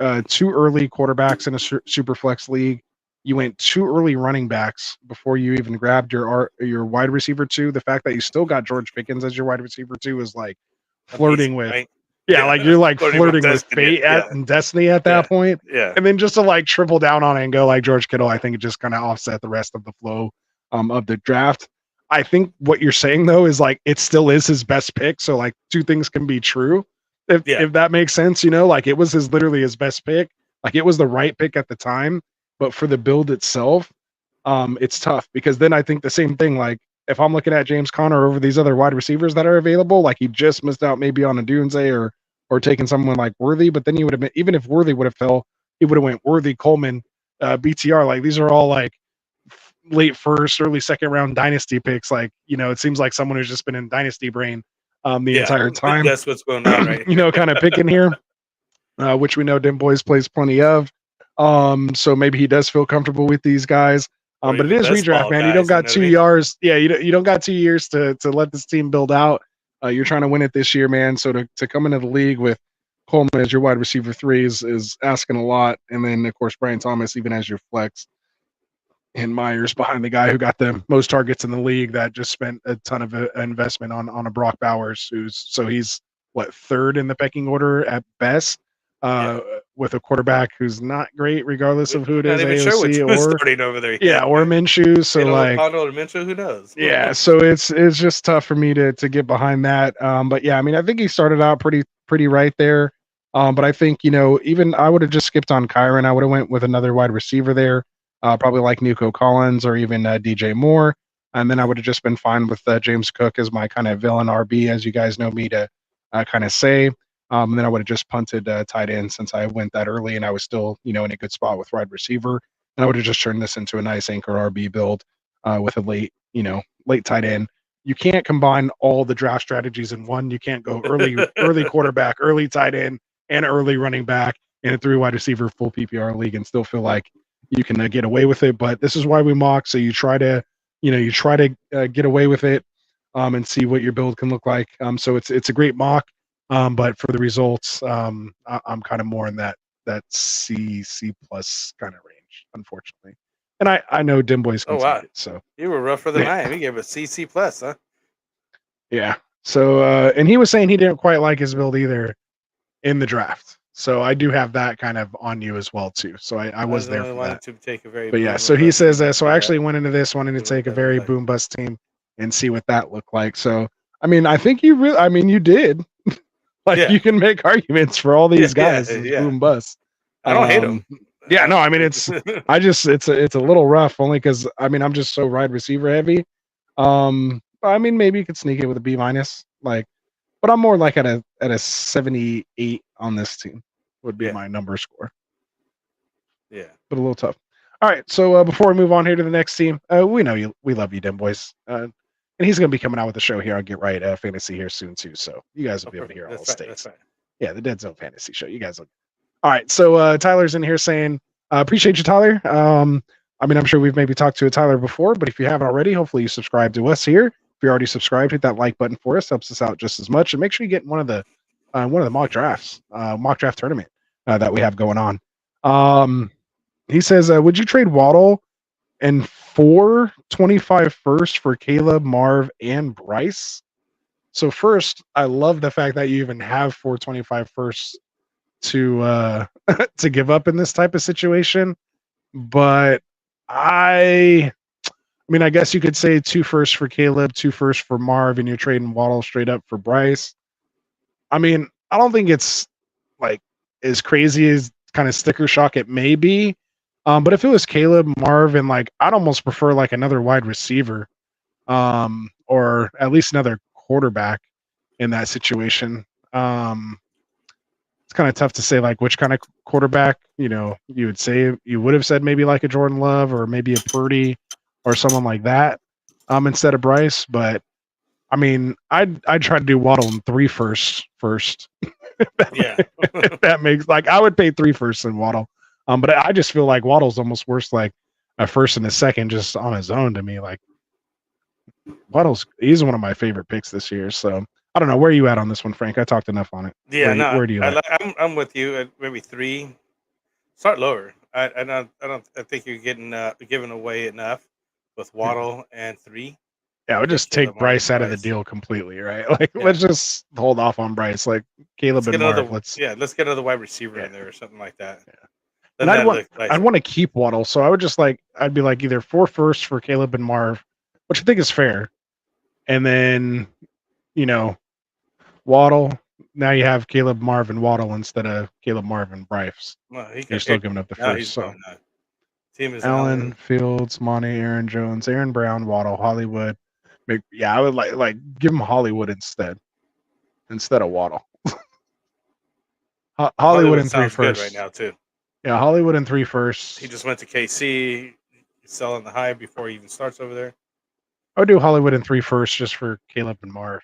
2 early quarterbacks in a super flex league. You went 2 early running backs before you even grabbed your wide receiver 2. The fact that you still got George Pickens as your wide receiver 2 is like flirting with. Right? Yeah, like you're like flirting with fate and destiny at that point. Yeah. And then just to like triple down on it and go like George Kittle, I think it just kind of offset the rest of the flow of the draft. I think what you're saying though is like it still is his best pick. So like 2 things can be true. If that makes sense, like it was literally his best pick. Like it was the right pick at the time, but for the build itself, it's tough, because then I think the same thing, like if I'm looking at James Conner over these other wide receivers that are available, like he just missed out maybe on a Dunze or taking someone like Worthy, but then he would have been, even if Worthy would have fell, he would have went Worthy, Coleman, BTR. Like these are all like late first, early second round dynasty picks. Like, it seems like someone who's just been in dynasty brain the entire time. That's what's going on, right? Kind of picking here, which we know Dim Boys plays plenty of. So maybe he does feel comfortable with these guys. But it is redraft, man. You don't got 2 years. Yeah, you don't got 2 years to let this team build out. You're trying to win it this year, man. So to come into the league with Coleman as your wide receiver 3 is asking a lot. And then, of course, Brian Thomas even as your flex. And Myers behind the guy who got the most targets in the league that just spent a ton of investment on a Brock Bowers, he's what, 3rd in the pecking order at best, with a quarterback who's not great regardless of who it is, AOC sure which or starting over there. Or Minshew. So Pondo or Minshew, who knows? Yeah, so it's just tough for me to get behind that. But yeah, I mean, I think he started out pretty right there. But I think, even I would have just skipped on Kyron. I would have went with another wide receiver there. Probably like Nico Collins or even DJ Moore. And then I would have just been fine with James Cook as my kind of villain RB, as you guys know me to kind of say. And then I would have just punted tight end since I went that early and I was still, in a good spot with wide receiver. And I would have just turned this into a nice anchor RB build with a late tight end. You can't combine all the draft strategies in one. You can't go early quarterback, early tight end, and early running back in a 3 wide receiver full PPR league and still feel like you can get away with it. But this is why we mock. So you try to get away with it and see what your build can look like. So it's a great mock. But for the results, I'm kind of more in that C plus kind of range, unfortunately. And I know Dim Boys can take it. So you were rougher than I am. He gave a CC plus, huh? Yeah. So and he was saying he didn't quite like his build either in the draft. So I do have that kind of on you as well too. So I was there for that. To take a very but yeah, so he says that. So I actually went into this wanting to take a very boom bust team and see what that looked like. So I mean, I think you did. You can make arguments for all these guys. Boom bust. I don't hate them. Yeah, no, I mean it's it's a little rough only because I'm just so wide receiver heavy. I mean maybe you could sneak it with a B minus, but I'm more like at a 78 on this team would be my number score. Yeah, but a little tough. All right, so before we move on here to the next team, we know we love you, Dim Boys. And he's going to be coming out with a show here on Get Right Fantasy here soon, too. So you guys will be able to hear all the states. Right. Yeah, the Dead Zone Fantasy Show. You guys will. All right. So Tyler's in here saying, appreciate you, Tyler. I mean, I'm sure we've maybe talked to Tyler before, but if you haven't already, hopefully you subscribe to us here. If you're already subscribed, hit that like button for us. Helps us out just as much. And make sure you get one of the mock drafts, mock draft tournament that we have going on. He says, would you trade Waddle and 425 first for Caleb, Marv, and Bryce? So first, I love the fact that you even have 425 first to give up in this type of situation. But I mean, I guess you could say 2 firsts for Caleb, 2 firsts for Marv, and you're trading Waddle straight up for Bryce. I mean, I don't think it's as crazy as kind of sticker shock it may be. But if it was Caleb, Marv, and I'd almost prefer another wide receiver, or at least another quarterback in that situation. It's kind of tough to say which kind of quarterback, you would say. You would have said maybe a Jordan Love or maybe a Purdy or someone like that instead of Bryce. But I mean, I'd try to do Waddle in 3 firsts first. If that makes I would pay 3 firsts in Waddle. But I just feel like Waddle's almost worse a first and a second just on his own to me. He's one of my favorite picks this year. So I don't know, where are you at on this one, Frank? I talked enough on it. Yeah, where do you like? I'm with you at maybe 3. Start lower. I think you're giving away enough with Waddle and 3. Yeah, we'll just take Bryce out of the deal completely, right? Let's just hold off on Bryce. Caleb and Marv. Let's get another wide receiver in there or something like that. Yeah. And I'd want to keep Waddle, so I would just I'd be either 4 firsts for Caleb and Marv, which I think is fair, and then Waddle. Now you have Caleb, Marv, and Waddle instead of Caleb, Marv, and Bryce. Well, you're still giving up the first. So team is Allen, Fields, Monty, Aaron Jones, Aaron Brown, Waddle, Hollywood. I would give him Hollywood instead of Waddle. Hollywood in 3 firsts right now too. Yeah, Hollywood in 3 firsts. He just went to KC. sell on the high before he even starts over there. I would do Hollywood in 3 first just for Caleb and Marv.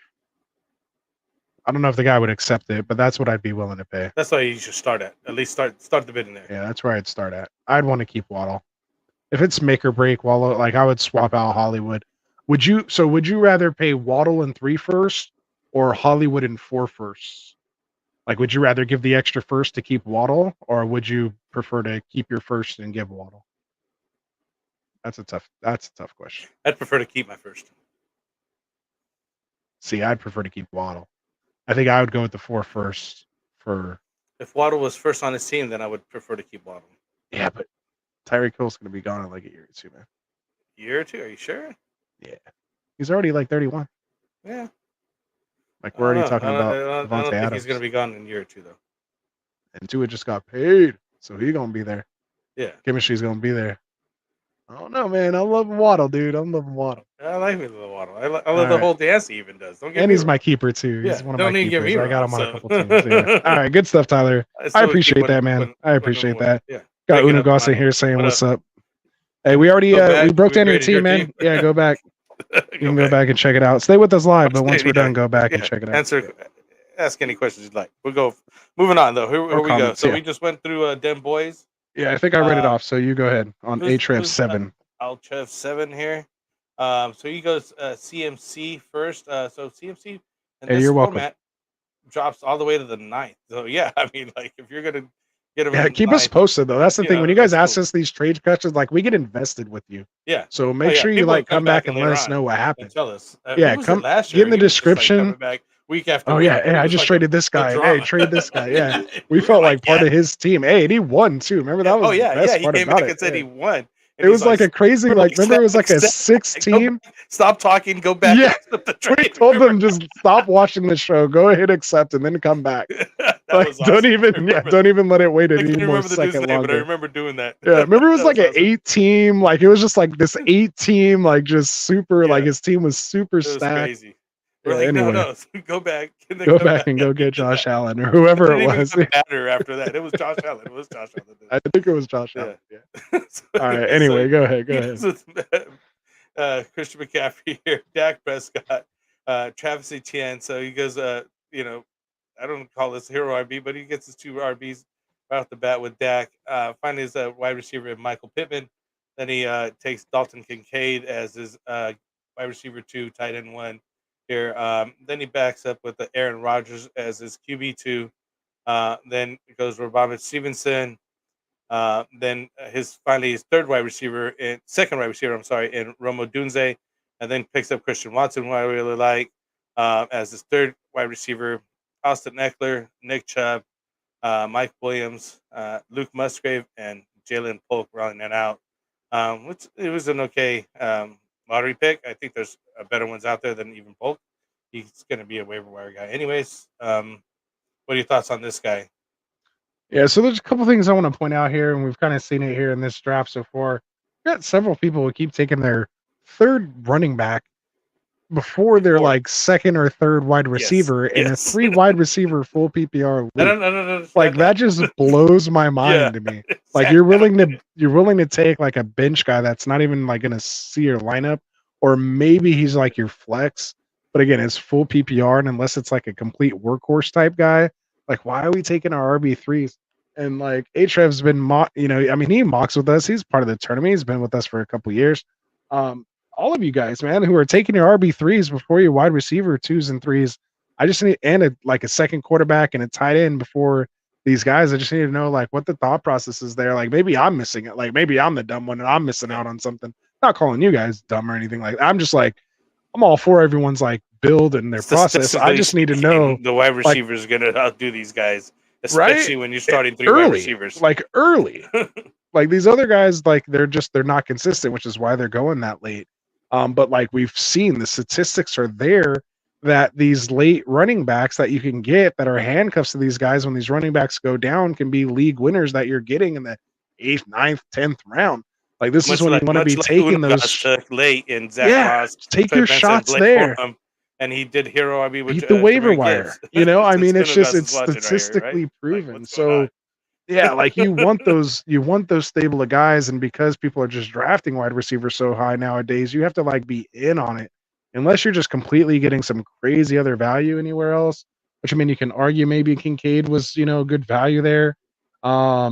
I don't know if the guy would accept it, but that's what I'd be willing to pay. That's why you should start at. At least start the bid in there. Yeah, that's where I'd start at. I'd want to keep Waddle. If it's make or break, Waddle, like I would swap out Hollywood. Would you rather pay Waddle in 3 first or Hollywood in 4 firsts? Like, would you rather give the extra first to keep Waddle, or would you prefer to keep your first and give Waddle? That's a tough question. I'd prefer to keep my first. See, I'd prefer to keep Waddle. I think I would go with the 4 first for. If Waddle was first on his team, then I would prefer to keep Waddle. Yeah, but Tyreek Hill's going to be gone in like a year or two, man. Year or two? Are you sure? Yeah, he's already like 31. Yeah. Like we're already talking about I don't Devontae think Adams. he's going to be gone in a year or two, though. And Tua just got paid, so he's going to be there. Yeah. Chemistry's going to be there. I don't know, man. I love Waddle, dude. I'm loving Waddle. I like me a little Waddle. I love the whole dance he even does. Don't get And me he's wrong. my keeper too. He's Yeah, one of don't my even get keepers. me I got wrong, him on so. a couple teams. Yeah. All right, good stuff, Tyler. I still keep appreciate that, man. when- I when appreciate number that. one. Yeah. Got Breaking Uno up the Goss in line. here saying, What "What's up? up?" Hey, we already Go back. we broke We down your graded your team, man. team. Yeah, go back. You can go back. back and check it out. Stay with us live, but once Stay- we're done, yeah, go back and yeah, check it out. Answer, ask any questions you'd like. We'll go. Moving on though. Here we go. comments, So yeah. we just went through Dem Boys. Yeah, I think I read it off. So you go ahead on who's- Ahrefs who's, 7. Altrev 7 here. So he goes CMC first. So CMC in Hey, this you're welcome. format drops all the way to the 9th. So yeah, I mean, like if you're gonna get him, Yeah, in keep the us 9th, posted though. That's the thing. Yeah, When you guys that's ask cool. us these trade questions, like we get invested with you. Yeah. So make yeah, sure you people like come come back back and later let us on know what and happened. tell us. Yeah, who was come it last get year. in the He was just, like, description. coming back week after Oh week. yeah, It hey, I was just like traded this a guy. Hey, drama. trade this guy. Yeah, we were felt like like, part yeah. of his team. Hey, and he won too. Remember that was the best He part came about back it. and said Yeah. he won. It was like a crazy, like remember it was like a 6 team. Stop talking. Go back. Yeah. And accept the trade. We told them just stop watching the show, go ahead, accept, and then come back. that Like, was awesome. don't even let it wait I any can't more remember the dude's second name, but I longer. remember doing that. Yeah, remember it was That like an awesome. 8-team, like it was just like this 8-team, like just super, like Yeah. his team was super It was stacked. crazy. We're Yeah, like, anyway. no, go back. And then Go come back and go get do that. Josh Allen or whoever Didn't it even was. get better after that. It was Josh Allen. It was Josh Allen. I think it was Josh Yeah. Allen. Yeah. So- All right. so Anyway, go ahead. Go he ahead. goes with, Christian McCaffrey here, Dak Prescott, Travis Etienne. So he goes, I don't call this hero RB, but he gets his 2 RBs right off the bat with Dak. Finally, his wide receiver in Michael Pittman. Then he takes Dalton Kincaid as his wide receiver 2, tight end 1 here. Then he backs up with Aaron Rodgers as his QB 2. Then it goes Robert Stevenson. Then his 3rd wide receiver, in Romo Dunze, and then picks up Christian Watson, who I really like, as his 3rd wide receiver. Austin Eckler, Nick Chubb, Mike Williams, Luke Musgrave, and Jalen Polk rounding it out. Which it was an okay lottery pick. I think there's better ones out there than even Polk. He's going to be a waiver wire guy. Anyways, what are your thoughts on this guy? Yeah, so there's a couple things I want to point out here, and we've kind of seen it here in this draft so far. We've got several people who keep taking their 3rd running back before their like 2nd or 3rd wide receiver in a 3 wide receiver full PPR I league. don't understand Like that just blows my mind to me. Like you're willing to take like a bench guy that's not even like gonna see your lineup, or maybe he's like your flex, but again it's full PPR, and unless it's like a complete workhorse type guy, like why are we taking our RB3s? And like Ahrefs been he mocks with us. He's part of the tournament. He's been with us for a couple years. All of you guys, man, who are taking your RB3s before your wide receiver 2s and 3s, I just need a 2nd quarterback and a tight end before these guys. I just need to know like what the thought process is there. Like maybe I'm missing it. Like maybe I'm the dumb one and I'm missing out on something. Not calling you guys dumb or anything like that. I'm just like, I'm all for everyone's like build and their process. I just need to know the wide receiver is going to outdo these guys, especially when you're starting 3 wide receivers. Like early. Like these other guys, like they're not consistent, which is why they're going that late. But like we've seen, the statistics are there that these late running backs that you can get that are handcuffs to these guys when these running backs go down can be league winners that you're getting in the 8th, 9th, 10th round. Like this is when you want to be taking those late in Zach Ross. Take your shots there. And he did hero RB with beat the waiver wire. I mean, it's just it's statistically proven. So Yeah, like you want those stable of guys, and because people are just drafting wide receivers so high nowadays, you have to like be in on it. Unless you're just completely getting some crazy other value anywhere else, which I mean you can argue maybe Kincaid was, good value there. I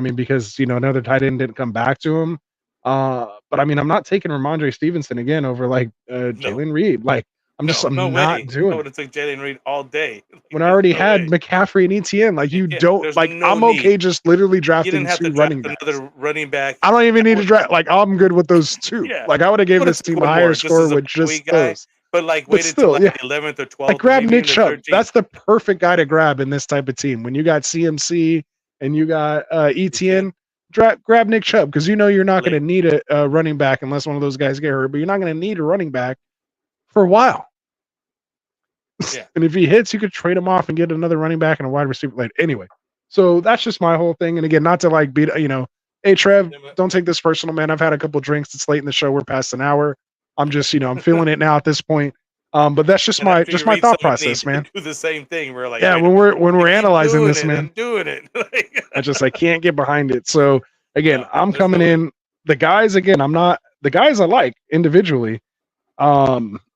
mean, because another tight end didn't come back to him. But I mean I'm not taking Ramondre Stevenson again over like No, Jalen Reed. Like no I'm not way. I doing would it. have took Jalen Reed all day. Like, When I there's already no had way. McCaffrey and ETN, like you Yeah, don't there's like no I'm need. okay just literally You didn't drafting have to 2 draft running backs. another running back. I don't even That need to would, draft. Like I'm good with those 2. yeah, Like I would have you gave would have this took team a one higher more just score as a with bye just week guy, those. but like But waited till still, like yeah. the 11th or Like 12th or grab maybe Nick even the Chubb. 13th. That's the perfect guy to grab in this type of team. When you got CMC and you got ETN ETN, grab Nick Chubb because you're not going to late. need a running back unless one of those guys get hurt. But you're not going to need a running back for a while. Yeah. And if he hits, you could trade him off and get another running back and a wide receiver later. Anyway, so that's just my whole thing. And again, not to like beat, hey Trev, don't take this personal, man. I've had a couple drinks. It's late in the show. We're past an hour. I'm just, I'm feeling it now at this point. But that's just And my after you my read thought somebody process, man. do the same thing, we're like, Yeah, wait a when minute. we're They keep analyzing doing this, it man, and doing it. I can't get behind it. So again, No, I'm there's no coming way. in. The guys, again, I'm not the guys I like individually.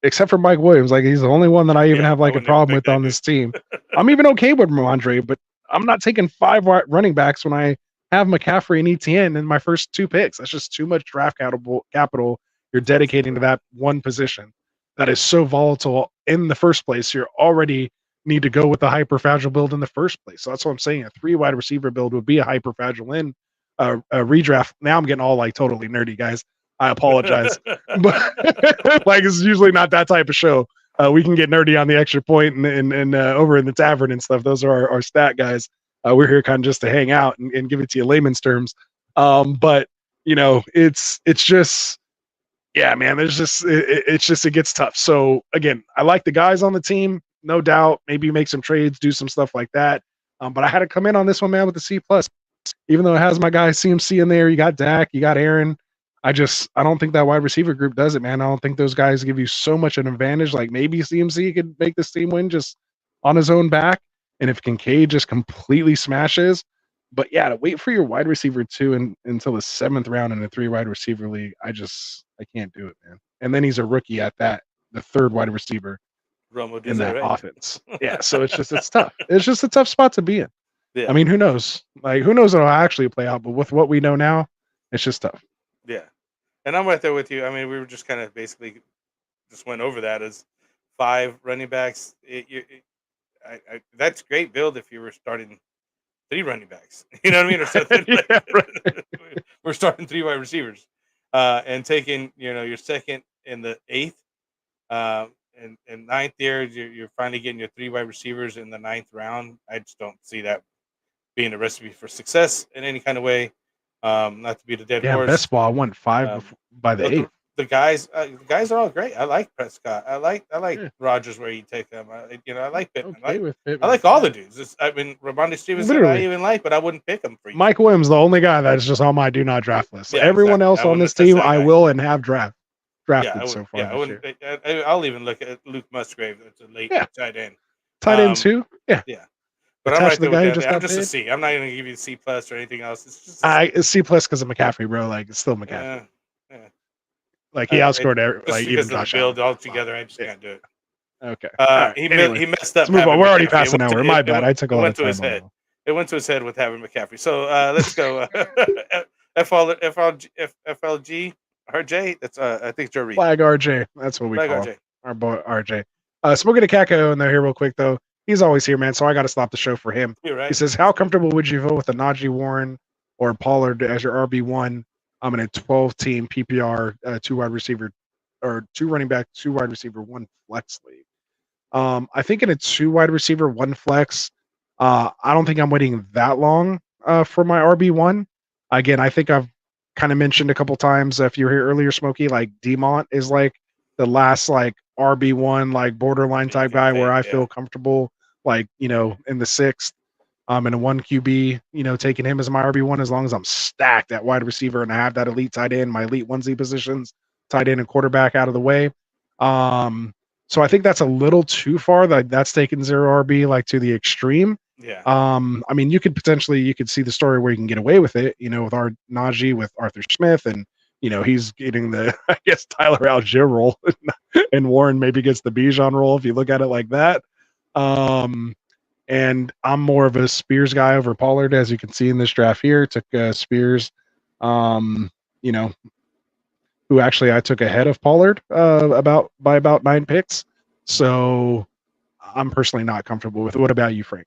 Except for Mike Williams, like he's the only one that I even Yeah, have I like a wouldn't even problem pick with that on dude. this team. I'm even okay with Ramondre, but I'm not taking 5 running backs when I have McCaffrey and ETN in my first 2 picks. That's just too much draft capital you're dedicating to that one position that is so volatile in the first place. You already need to go with the hyper fragile build in the first place. So that's what I'm saying. A 3 wide receiver build would be a hyper fragile in a redraft. Now I'm getting all like totally nerdy, guys. I apologize, but like it's usually not that type of show. We can get nerdy on the extra point and over in the tavern and stuff. Those are our stat guys. We're here kind of just to hang out and give it to you layman's terms. But it's just yeah, man. There's just it gets tough. So again, I like the guys on the team, no doubt. Maybe make some trades, do some stuff like that. But I had to come in on this one, man, with the C plus. Even though it has my guy CMC in there, you got Dak, you got Aaron. I don't think that wide receiver group does it, man. I don't think those guys give you so much an advantage. Like maybe CMC could make this team win just on his own back. And if Kincaid just completely smashes, but yeah, to wait for your wide receiver until the 7th round in a 3 wide receiver league, I can't do it, man. And then he's a rookie at that, the 3rd wide receiver Romo in does that that right. offense. Yeah, so it's tough. It's just a tough spot to be in. Yeah. I mean, who knows? Like, who knows it'll actually play out? But with what we know now, it's just tough. Yeah. And I'm right there with you. I mean, we were just kind of basically just went over that as 5 running backs. That's great build if you were starting 3 running backs. You know what I mean? Or something. Yeah, right. We're starting 3 wide receivers, and taking your second in the 8th, and 9th there. You're finally getting your 3 wide receivers in the 9th round. I just don't see that being a recipe for success in any kind of way. Not to beat a dead Yeah, horse. best ball. I won 5 by the But 8th. the guys are all great. I like Prescott. I like Yeah. Rogers where you take them. I like Pittman. Okay with it. I like all the dudes. I mean, Ramondre Stevenson, Literally. I even like, but I wouldn't pick him for you. Mike Williams, the only guy that is just on my do not draft list. Yeah, Everyone exactly. else I on wouldn't this have touched team, that I guy. will and have drafted Yeah, so far I this wouldn't. year. I'll even look at Luke Musgrave. That's a late Yeah. tight end. Tight end too. Yeah. Yeah. But I'm Attached right to the there guy who with just that. I'm got just a paid? C. I'm not even gonna give you a C plus or anything else. It's just It's C plus because of McCaffrey, bro. Like it's still McCaffrey. yeah. Like he outscored Just like even because of the Josh build Allen. altogether, I just can't do it. Okay. All right. He Anyway, messed up. let's move on. having We're already McCaffrey. past an hour. My bad. I took a lot of went to time his on head. that. It went to his head with having McCaffrey. So let's go. FLG RJ. That's I think Joe Reed. Flag RJ. That's what we Flag call RJ. him. Our boy RJ. Smoking a Kako in there here real quick though. He's always here, man. So I got to stop the show for him. You're right. He says, "How comfortable would you feel with a Najee Warren or Pollard as your RB1? I'm in a 12-team PPR, 2 wide receiver, or 2 running back, 2 wide receiver, 1 flex league. I think in a 2 wide receiver, 1 flex, I don't think I'm waiting that long for my RB1. Again, I think I've kind of mentioned a couple times if you were here earlier, Smokey, like Demont is like the last like RB1, like borderline type guy where I feel comfortable, like, in the 6th. And a 1 QB, taking him as my RB1 as long as I'm stacked at wide receiver and I have that elite tight end, my elite onesie positions, tight end and quarterback out of the way. So I think that's a little too far. That's taking 0 RB like to the extreme. Yeah. I mean, you could see the story where you can get away with it, with our Najee with Arthur Smith, and he's getting the I guess Tyler Algier role, and Warren maybe gets the Bijan role if you look at it like that. And I'm more of a Spears guy over Pollard, as you can see in this draft here. Took Spears, you know, who actually I took ahead of Pollard by about 9 picks. So I'm personally not comfortable with it. What about you, Frank?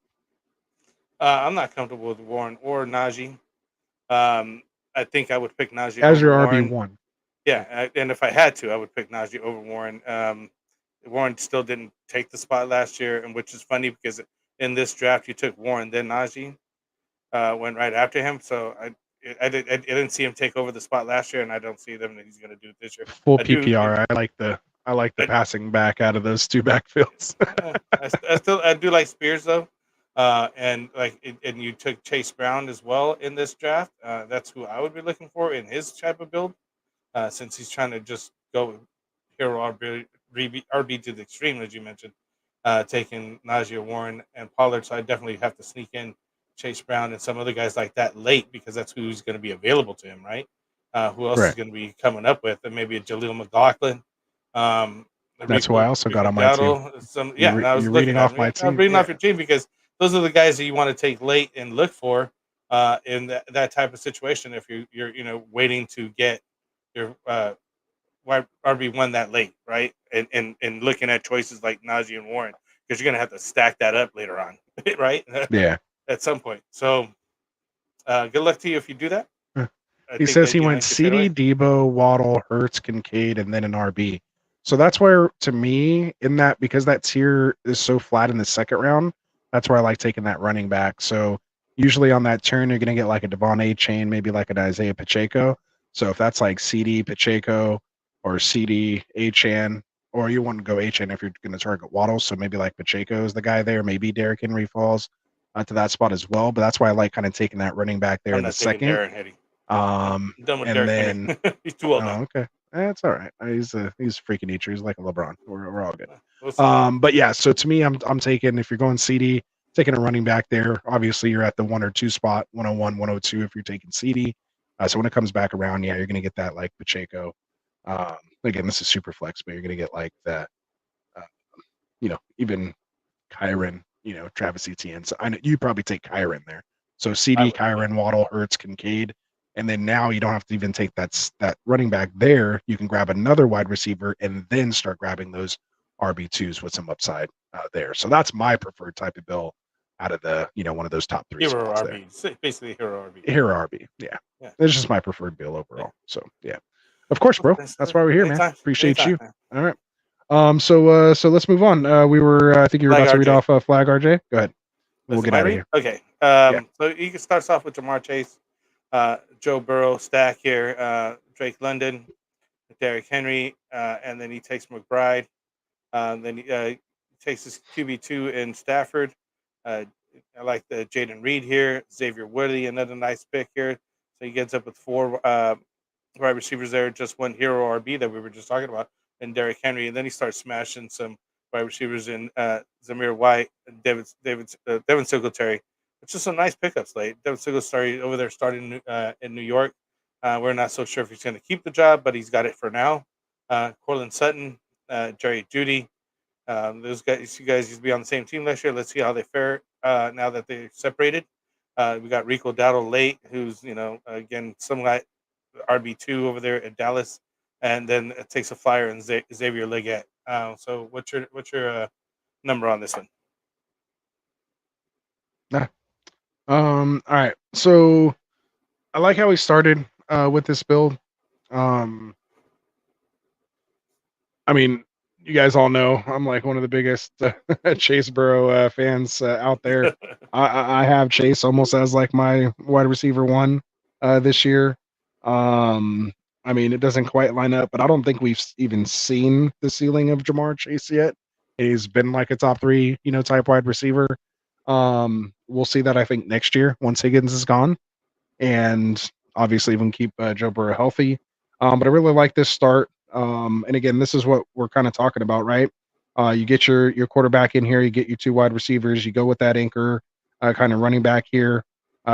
I'm not comfortable with Warren or Najee. I think I would pick Najee As over your Warren. RB1. Yeah, and if I had to, I would pick Najee over Warren. Warren still didn't take the spot last year, and which is funny because in this draft you took Warren, then Najee went right after him. So I didn't see him take over the spot last year, and I don't see them that he's going to do it this year. Full I do. PPR. I like the I- passing back out of those two backfields. I do like Spears though, and you took Chase Brown as well in this draft. That's who I would be looking for in his type of build, since he's trying to just go hero RB to the extreme, as you mentioned, taking Najee Warren and Pollard. So I definitely have to sneak in Chase Brown and some other guys like that late because that's who's going to be available to him, right? Who else is going to be coming up with? And maybe a Jaleel McLaughlin. That's who I also got on my team. I was you're looking reading at off my team. I'm reading off your team because those are the guys that you want to take late and look for in that type of situation. If you're waiting to get your RB1 that late, right? And looking at choices like Najee and Warren, because you're gonna have to stack that up later on, right? Yeah. At some point. So good luck to you if you do that. He says he went CD, Debo, Waddle, Hurts, Kincaid, and then an RB. So that's where, to me, because that tier is so flat in the second round, that's where I like taking that running back. So usually on that turn, you're going to get like a Devon A. Chain, maybe like an Isaiah Pacheco. So if that's like CD, Pacheco, or CD, A-Chan, or you want to go A-Chan if you're going to target Waddle, so maybe like Pacheco is the guy there. Maybe Derrick Henry falls to that spot as well. But that's why I like kind of taking that running back there in the second. I'm done with and Derrick then Henry. He's too old now. Okay, that's all right. He's freaking nature. He's like a LeBron. We're all good. We'll see. But yeah. So to me, I'm taking, if you're going CD, taking a running back there. Obviously, you're at the 1 or 2 spot, 101, 102 if you're taking CD. So when it comes back around, yeah, you're gonna get that like Pacheco. Again, this is super flex, but you're gonna get like that. Even Kyron. Travis Etienne. So I know you probably take Kyron there. So CD, Kyron, Waddle, Hurts, Kincaid. And then now you don't have to even take that running back there. You can grab another wide receiver and then start grabbing those RB2s with some upside there. So that's my preferred type of bill out of the, one of those top 3 hero spots RB. There. Basically hero RB. Hero RB. Yeah. It's just my preferred bill overall. So yeah. Of course, bro. That's why we're here, man. Appreciate you. Man. All right. So let's move on. I think you were about to read off Flag RJ. Go ahead. We'll get out of here. Okay. So you can start off with Jamar Chase. Joe Burrow stack here, Drake London, Derrick Henry, and then he takes McBride. Then he takes his QB2 in Stafford. I like the Jaden Reed here, Xavier Woodley, another nice pick here. So he gets up with 4 wide receivers there, just one hero RB that we were just talking about, and Derrick Henry. And then he starts smashing some wide receivers in Zamir White, Devin Singletary. It's just some nice pickups late. Devin Singletary over there starting in New York. We're not so sure if he's going to keep the job, but he's got it for now. Cortland Sutton, Jerry Jeudy. You guys used to be on the same team last year. Let's see how they fare now that they're separated. We got Rico Dowdle late, who's, again, some like RB2 over there at Dallas. And then it takes a flyer in Xavier Legette. So what's your number on this one? All right. So I like how we started with this build. I mean, you guys all know I'm like one of the biggest Chase Burrow fans out there. I have Chase almost as like my wide receiver 1 this year. I mean, it doesn't quite line up, but I don't think we've even seen the ceiling of Jamar Chase yet. He's been like a top 3, type wide receiver. We'll see that, I think, next year once Higgins is gone, and obviously we can keep Joe Burrow healthy. But I really like this start. And again, this is what we're kind of talking about, right? You get your quarterback in here, you get your 2 wide receivers, you go with that anchor kind of running back here.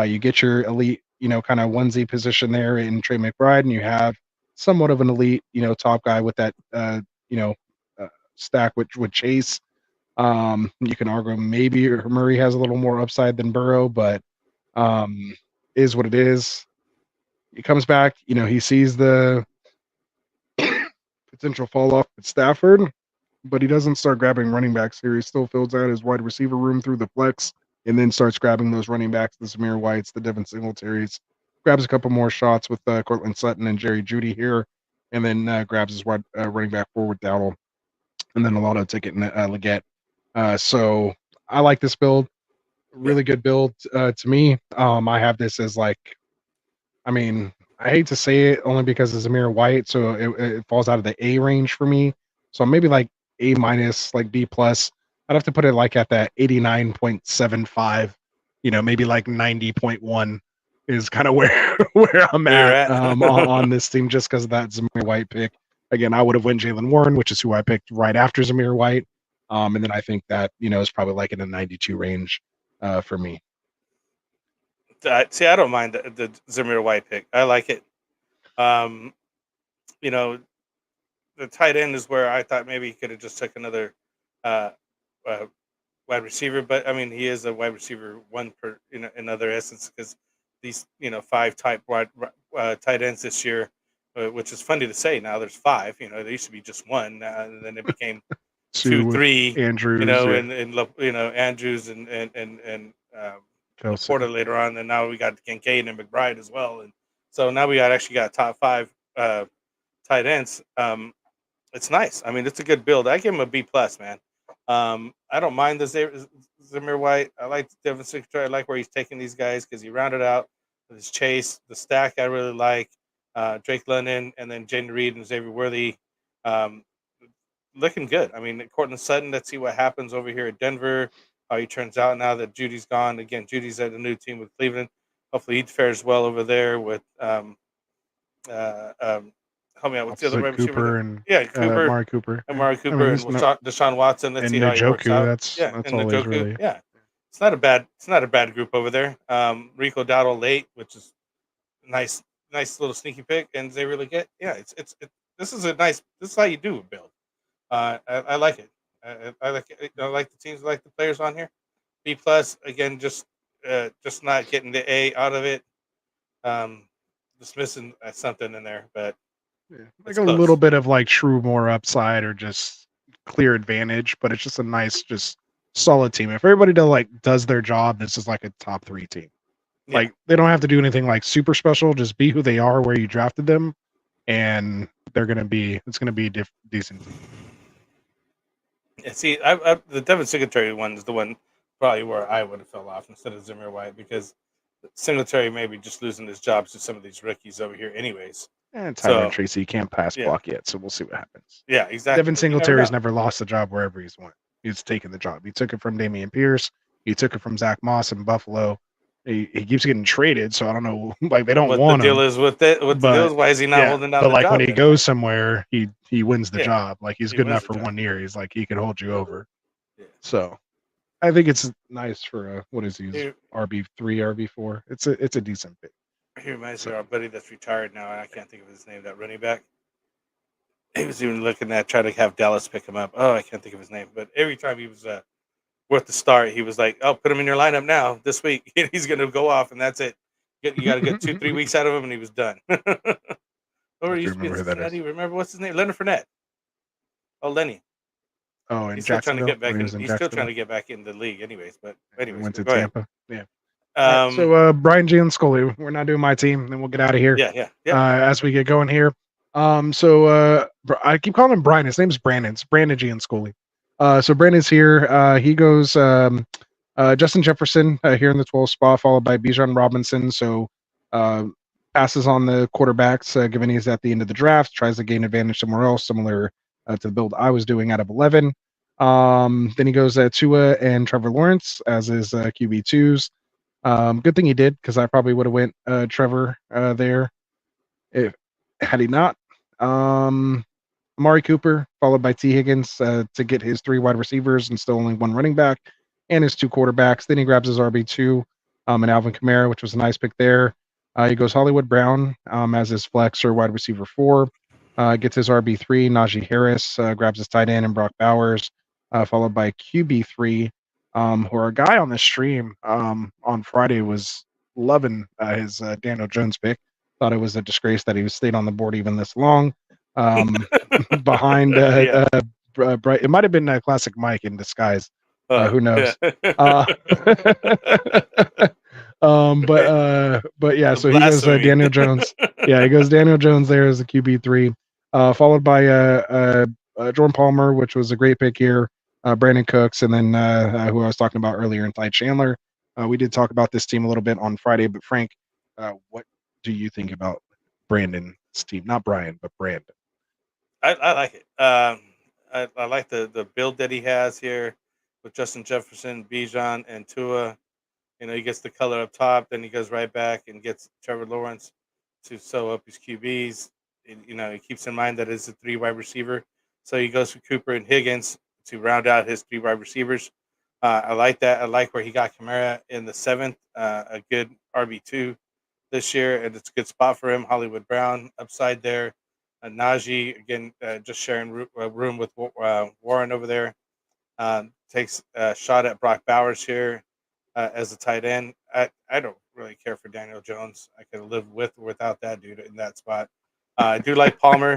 You get your elite, kind of onesie position there in Trey McBride, and you have somewhat of an elite, top guy with that, stack with Chase. You can argue maybe Murray has a little more upside than Burrow, but is what it is. He comes back, he sees the potential fall off at Stafford, but he doesn't start grabbing running backs here. He still fills out his wide receiver room through the flex and then starts grabbing those running backs, the Zamir Whites, the Devin Singletaries, grabs a couple more shots with Cortland Sutton and Jerry Jeudy here, and then grabs his wide running back forward Dowdle, and then a lot of ticket and Leggett. So I like this build. Really good build to me. I have this as like, I mean, I hate to say it only because it's Zamir White, so it falls out of the A range for me. So maybe like A minus, like B plus. I'd have to put it like at that 89.75, maybe like 90.1 is kind of where I'm at on this team just because of that Zamir White pick. Again, I would have went Jalen Warren, which is who I picked right after Zamir White. And then I think that, is probably like in the 92 range for me. See, I don't mind the Zamir White pick. I like it. The tight end is where I thought maybe he could have just took another wide receiver, but I mean, he is a wide receiver one per in other essence because these 5 type wide tight ends this year, which is funny to say. Now there's 5. There used to be just one, and then it became 2, 3. Andrews, and Andrews and Laporta later on, and now we got Kincaid and McBride as well, and so now we actually got top 5 tight ends. It's nice. I mean, it's a good build. I give him a B plus, man. I don't mind the Zamir White. I like Devin Secretary. I like where he's taking these guys because he rounded out with his Chase. The stack I really like. Drake London and then Jaden Reed and Xavier Worthy. Looking good. I mean, Cortland Sutton, let's see what happens over here at Denver. How he turns out now that Judy's gone. Again, Judy's at a new team with Cleveland. Hopefully he fares well over there with help me out. What's the other receiver? Cooper, Amari Cooper, and Deshaun Watson. Let's see how he works out. That's all really. Yeah, it's not a bad group over there. Rico Dowdle late, which is nice little sneaky pick, and they really get. Yeah, this is how you do a build. I like it. I like it. I like the teams. I like the players on here. B plus again, just not getting the A out of it. Just missing something in there, but. Yeah, like a little bit of like true more upside or just clear advantage, but it's just a nice, just solid team. If everybody does their job, this is like a top 3 team. Yeah. Like they don't have to do anything like super special. Just be who they are, where you drafted them, and it's gonna be decent. Yeah, see, the Devin Singletary one is the one probably where I would have fell off instead of Zamir White because Singletary may be just losing his jobs to some of these rookies over here, anyways. And Tyler Tracy can't pass block yet, so we'll see what happens. Yeah, exactly. Devin Singletary's never lost a job wherever he's went. He's taken the job. He took it from Dameon Pierce. He took it from Zach Moss in Buffalo. He keeps getting traded, so I don't know. Like they don't want him. What the deal is with it? What the deal is? Why is he not holding down the job? But like when he goes somewhere, he wins the job. Like he's good enough for 1 year. He's like he can hold you over. Yeah. So I think it's nice for what is he? RB3, RB4. It's a decent pick. He reminds me of our buddy that's retired now. I can't think of his name. That running back. He was even looking at trying to have Dallas pick him up. Oh, I can't think of his name. But every time he was worth the start, he was like, "Oh, put him in your lineup now this week. He's going to go off, and that's it. You got to get 2-3 weeks out of him, and he was done." Or he used to be in Cincinnati. Remember what's his name? Leonard Fournette. Oh, Lenny. Oh, and he's still trying to get back in. He's still trying to get back in the league, anyways. But anyways, went to Tampa. Yeah. So Brian Jalen Scully, we're not doing my team, then we'll get out of here. Yeah. As we get going here. So I keep calling him Brian. His name's Brandon. It's Brandon Jalen Scully. So Brandon's here. He goes Justin Jefferson here in the 12th spot, followed by Bijan Robinson. So passes on the quarterbacks, given he's at the end of the draft, tries to gain advantage somewhere else, similar to the build I was doing out of 11. Then he goes Tua and Trevor Lawrence as his QB2s. Good thing he did because I probably would have went Trevor there had he not. Amari Cooper followed by T. Higgins to get his 3 wide receivers and still only 1 running back. and his 2 quarterbacks. Then he grabs his RB2 and Alvin Kamara, which was a nice pick there. He goes Hollywood Brown as his flex or wide receiver 4. Gets his RB3, Najee Harris, grabs his tight end, and Brock Bowers, followed by QB3, who our guy on the stream on Friday was loving his Daniel Jones pick. Thought it was a disgrace that he stayed on the board even this long. Behind Yeah. Bright, it might have been Classic Mike in disguise. Who knows? Yeah. But yeah, The so he goes blasphemy. Daniel Jones. Yeah, he goes Daniel Jones there as the QB3, followed by Jordan Palmer, which was a great pick here. Brandon Cooks, and then who I was talking about earlier, and Ty Chandler. We did talk about this team a little bit on Friday, but Frank, what do you think about Brandon's team? Not Brian, but Brandon. I like it. I like the build that he has here with Justin Jefferson, Bijan, and Tua. You know, he gets the color up top, then he goes right back and gets Trevor Lawrence to sew up his QBs. You know, he keeps in mind that it's a 3 wide receiver, so he goes for Cooper and Higgins to round out his 3 wide receivers. I like that. I like where he got Kamara in the 7th, a good RB2 this year, and it's a good spot for him. Hollywood Brown upside there. Najee again, just sharing room with Warren over there. Takes a shot at Brock Bowers here as a tight end. I don't really care for Daniel Jones. I could live with or without that dude in that spot. I do like Palmer,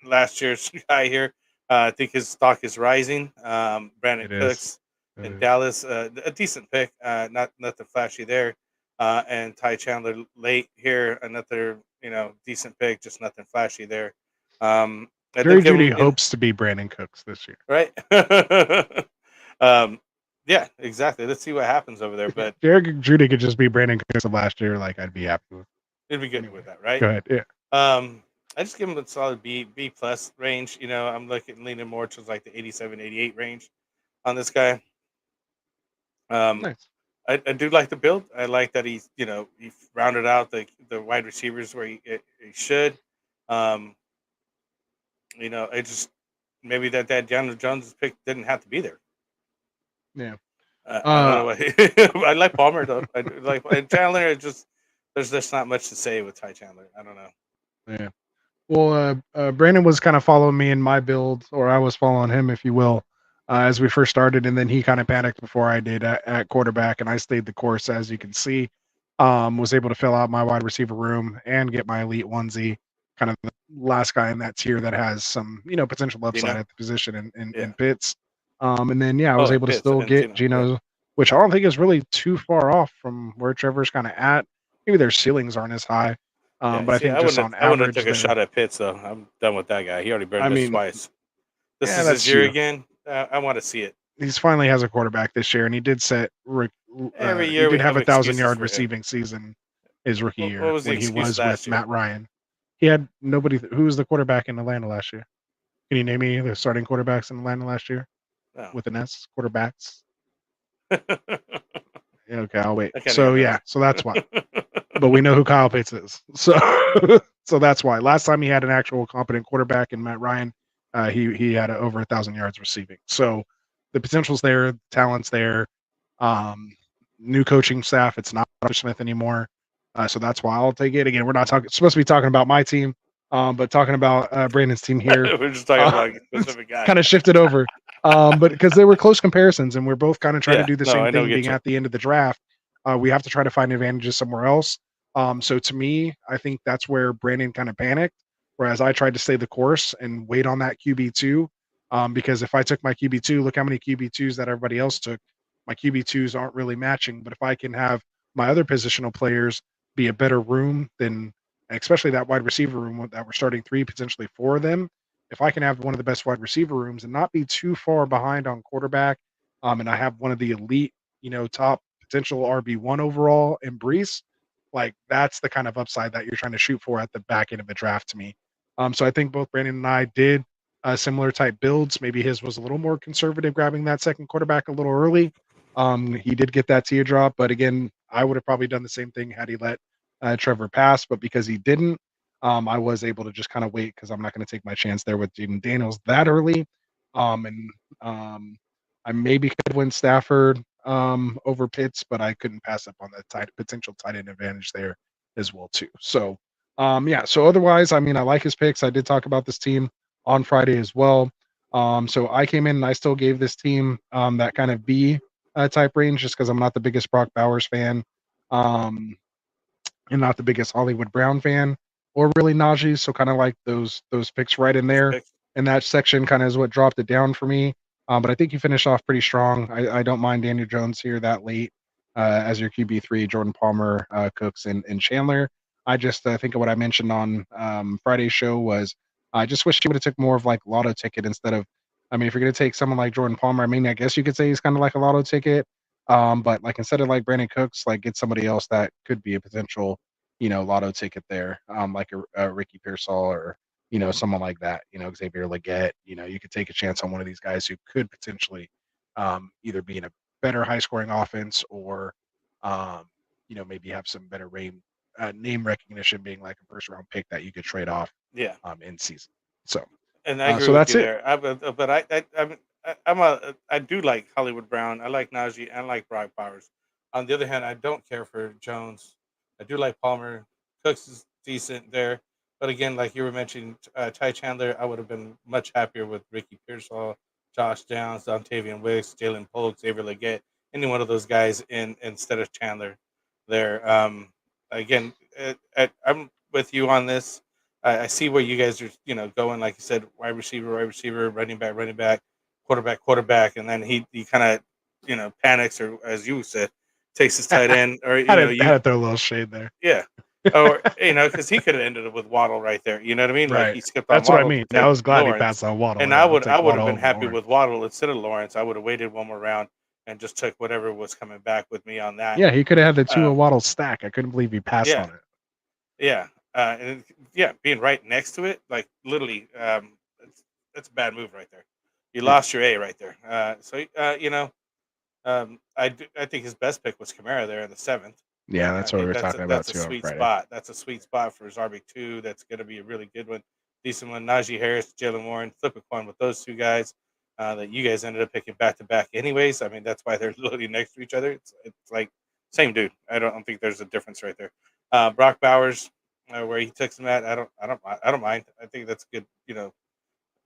last year's guy here. I think his stock is rising. Brandon It Cooks is. in Dallas, a decent pick. Not nothing flashy there. And Ty Chandler late here, another decent pick, just nothing flashy there. I Jerry did give Judy him, hopes to be Brandon Cooks this year. right. Yeah, exactly. Let's see what happens over there, but Jerry Judy could just be Brandon Cooks of last year. Like I'd be happy with. it'd be good Anyway, with that, right? go ahead. Yeah. I just give him a solid B plus range. You know, I'm leaning more towards like the 87, 88 range on this guy. Nice. I do like the build. I like that he rounded out the wide receivers where he should. Um, I just maybe that Daniel Jones pick didn't have to be there. Yeah. I don't know what I like Palmer though. I do like and Chandler. There's just not much to say with Ty Chandler. I don't know. Yeah. Well, Brandon was kind of following me in my build, or I was following him, if you will, as we first started, and then he kind of panicked before I did at quarterback, and I stayed the course, as you can see. Was able to fill out my wide receiver room and get my elite onesie, kind of the last guy in that tier that has some, potential upside Gino? at the position in Yeah. Pitts. And then I was able to Pitts, still and get Gino, Gino, which I don't think is really too far off from where Trevor's kind of at. Maybe their ceilings aren't as high. Yeah, But I see, think just on I wouldn't have average, took a shot at Pitts though. I'm done with that guy. He already I burned us mean, twice. This yeah, is that's his year you. again. I want to see it. He's finally has a quarterback this year, and he did set. Every He year we did have have 1,000-yard excuses for him. receiving season his rookie What year was the when he excuse was last with year? Matt Ryan. He had nobody. Who was the quarterback in Atlanta last year? Can you name me the starting quarterbacks in Atlanta last year No. with an S? Quarterbacks. Yeah, okay, I'll wait. I can't So even yeah, so that's why. But we know who Kyle Pitts is. So so that's why. Last time he had an actual competent quarterback in Matt Ryan, he had over 1,000 yards receiving. So the potential's there, the talent's there. New coaching staff. It's not Arthur Smith anymore. So that's why I'll take it. Again, we're not supposed to be talking about my team, but talking about Brandon's team here. We're just talking about a specific guy. Kind of shifted over. But because they were close comparisons, and we're both kind of trying to do the no, I same know, thing, get being you. at the end of the draft. We have to try to find advantages somewhere else. So to me, I think that's where Brandon kind of panicked, whereas I tried to stay the course and wait on that QB2. Because if I took my QB2, look how many QB2s that everybody else took. My QB2s aren't really matching. But if I can have my other positional players be a better room than, especially that wide receiver room that we're starting 3, potentially 4 of them, if I can have one of the best wide receiver rooms and not be too far behind on quarterback, and I have one of the elite, top potential RB1 overall in Brees, like that's the kind of upside that you're trying to shoot for at the back end of the draft to me. So I think both Brandon and I did similar type builds. Maybe his was a little more conservative, grabbing that second quarterback a little early. He did get that teardrop, but again, I would have probably done the same thing had he let Trevor pass, but because he didn't, I was able to just kind of wait because I'm not going to take my chance there with Jaden Daniels that early. And I maybe could win Stafford over Pitts, but I couldn't pass up on the potential tight end advantage there as well too. So yeah. So otherwise, I mean, I like his picks. I did talk about this team on Friday as well. So I came in and I still gave this team that kind of B type range just because I'm not the biggest Brock Bowers fan. And not the biggest Hollywood Brown fan or really Najee. So kind of like those picks right in there. And that section kind of is what dropped it down for me. But I think you finished off pretty strong. I don't mind Daniel Jones here that late as your QB3, Jordan Palmer, Cooks, and Chandler. I just think of what I mentioned on Friday's show was I just wish he would have took more of like lotto ticket instead of, I mean, if you're going to take someone like Jordan Palmer, I mean, I guess you could say he's kind of like a lotto ticket. But like instead of like Brandon Cooks, like get somebody else that could be a potential, lotto ticket there, like a Ricky Pearsall or someone like that, Xavier Legette. You could take a chance on one of these guys who could potentially either be in a better high scoring offense or maybe have some better name recognition, being like a first round pick that you could trade off in season. So And I agree so with that's you it. there. But I do like Hollywood Brown. I like Najee. I like Brock Bowers. On the other hand, I don't care for Jones. I do like Palmer. Cooks is decent there. But again, like you were mentioning, Ty Chandler, I would have been much happier with Ricky Pearsall, Josh Downs, Dontavian Wicks, Jalen Polk, Xavier Legette, any one of those guys instead of Chandler there. Again, I'm with you on this. I see where you guys are, going, like you said, wide receiver, running back, quarterback, and then he kind of, panics, or as you said, takes his tight end, or Had to throw a little shade there. yeah, or because he could have ended up with Waddle right there. You know what I mean? Like Right. he skipped on That's what I Waddle mean. to I take was glad he Lawrence, passed on Waddle. and Yeah, I I'll would take have Waddle been over happy Lawrence. with Waddle instead of Lawrence. I would have waited one more round and just took whatever was coming back with me on that. Yeah, he could have had the Tua Waddle stack. I couldn't believe he passed Yeah. on it. Yeah, and being right next to it, like literally, that's a bad move right there. You lost your A right there. I think his best pick was Kamara there in the 7th. Yeah, I that's what we think were talking about that's a too on sweet Friday. spot. That's a sweet spot for his RB2. That's going to be a really good one, decent one. Najee Harris, Jalen Warren, flip a coin with those two guys that you guys ended up picking back to back. Anyways, I mean that's why they're literally next to each other. It's like same dude. I don't think there's a difference right there. Brock Bowers, where he took some at, I don't mind. I think that's a good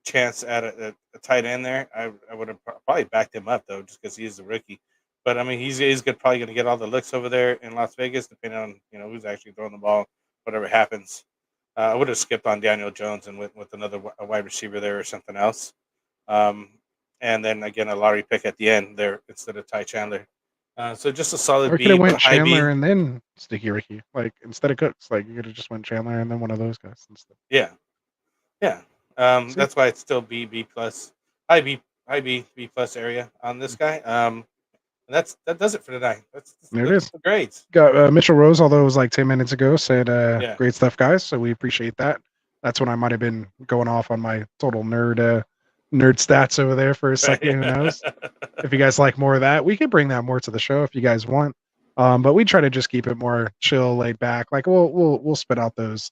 chance at a tight end there. I would have probably backed him up though, just because he is a rookie. But I mean, he's probably going to get all the looks over there in Las Vegas, depending on who's actually throwing the ball, whatever happens. I would have skipped on Daniel Jones and went with another wide receiver there or something else. And then again, a lottery pick at the end there instead of Ty Chandler. So just a solid Or B, could have but went a high Chandler B. and then Sticky Ricky, like instead of Cooks. Like you could have just went Chandler and then one of those guys instead. Yeah. See? That's why it's still B plus, high B plus area on this guy. And that does it for tonight. There it That's is. the grades. Got Mitchell Rose, although it was like 10 minutes ago, said great stuff, guys. So we appreciate that. That's when I might have been going off on my total nerd stats over there for a second. Who knows? If you guys like more of that, we could bring that more to the show if you guys want. But we try to just keep it more chill, laid back. Like we'll spit out those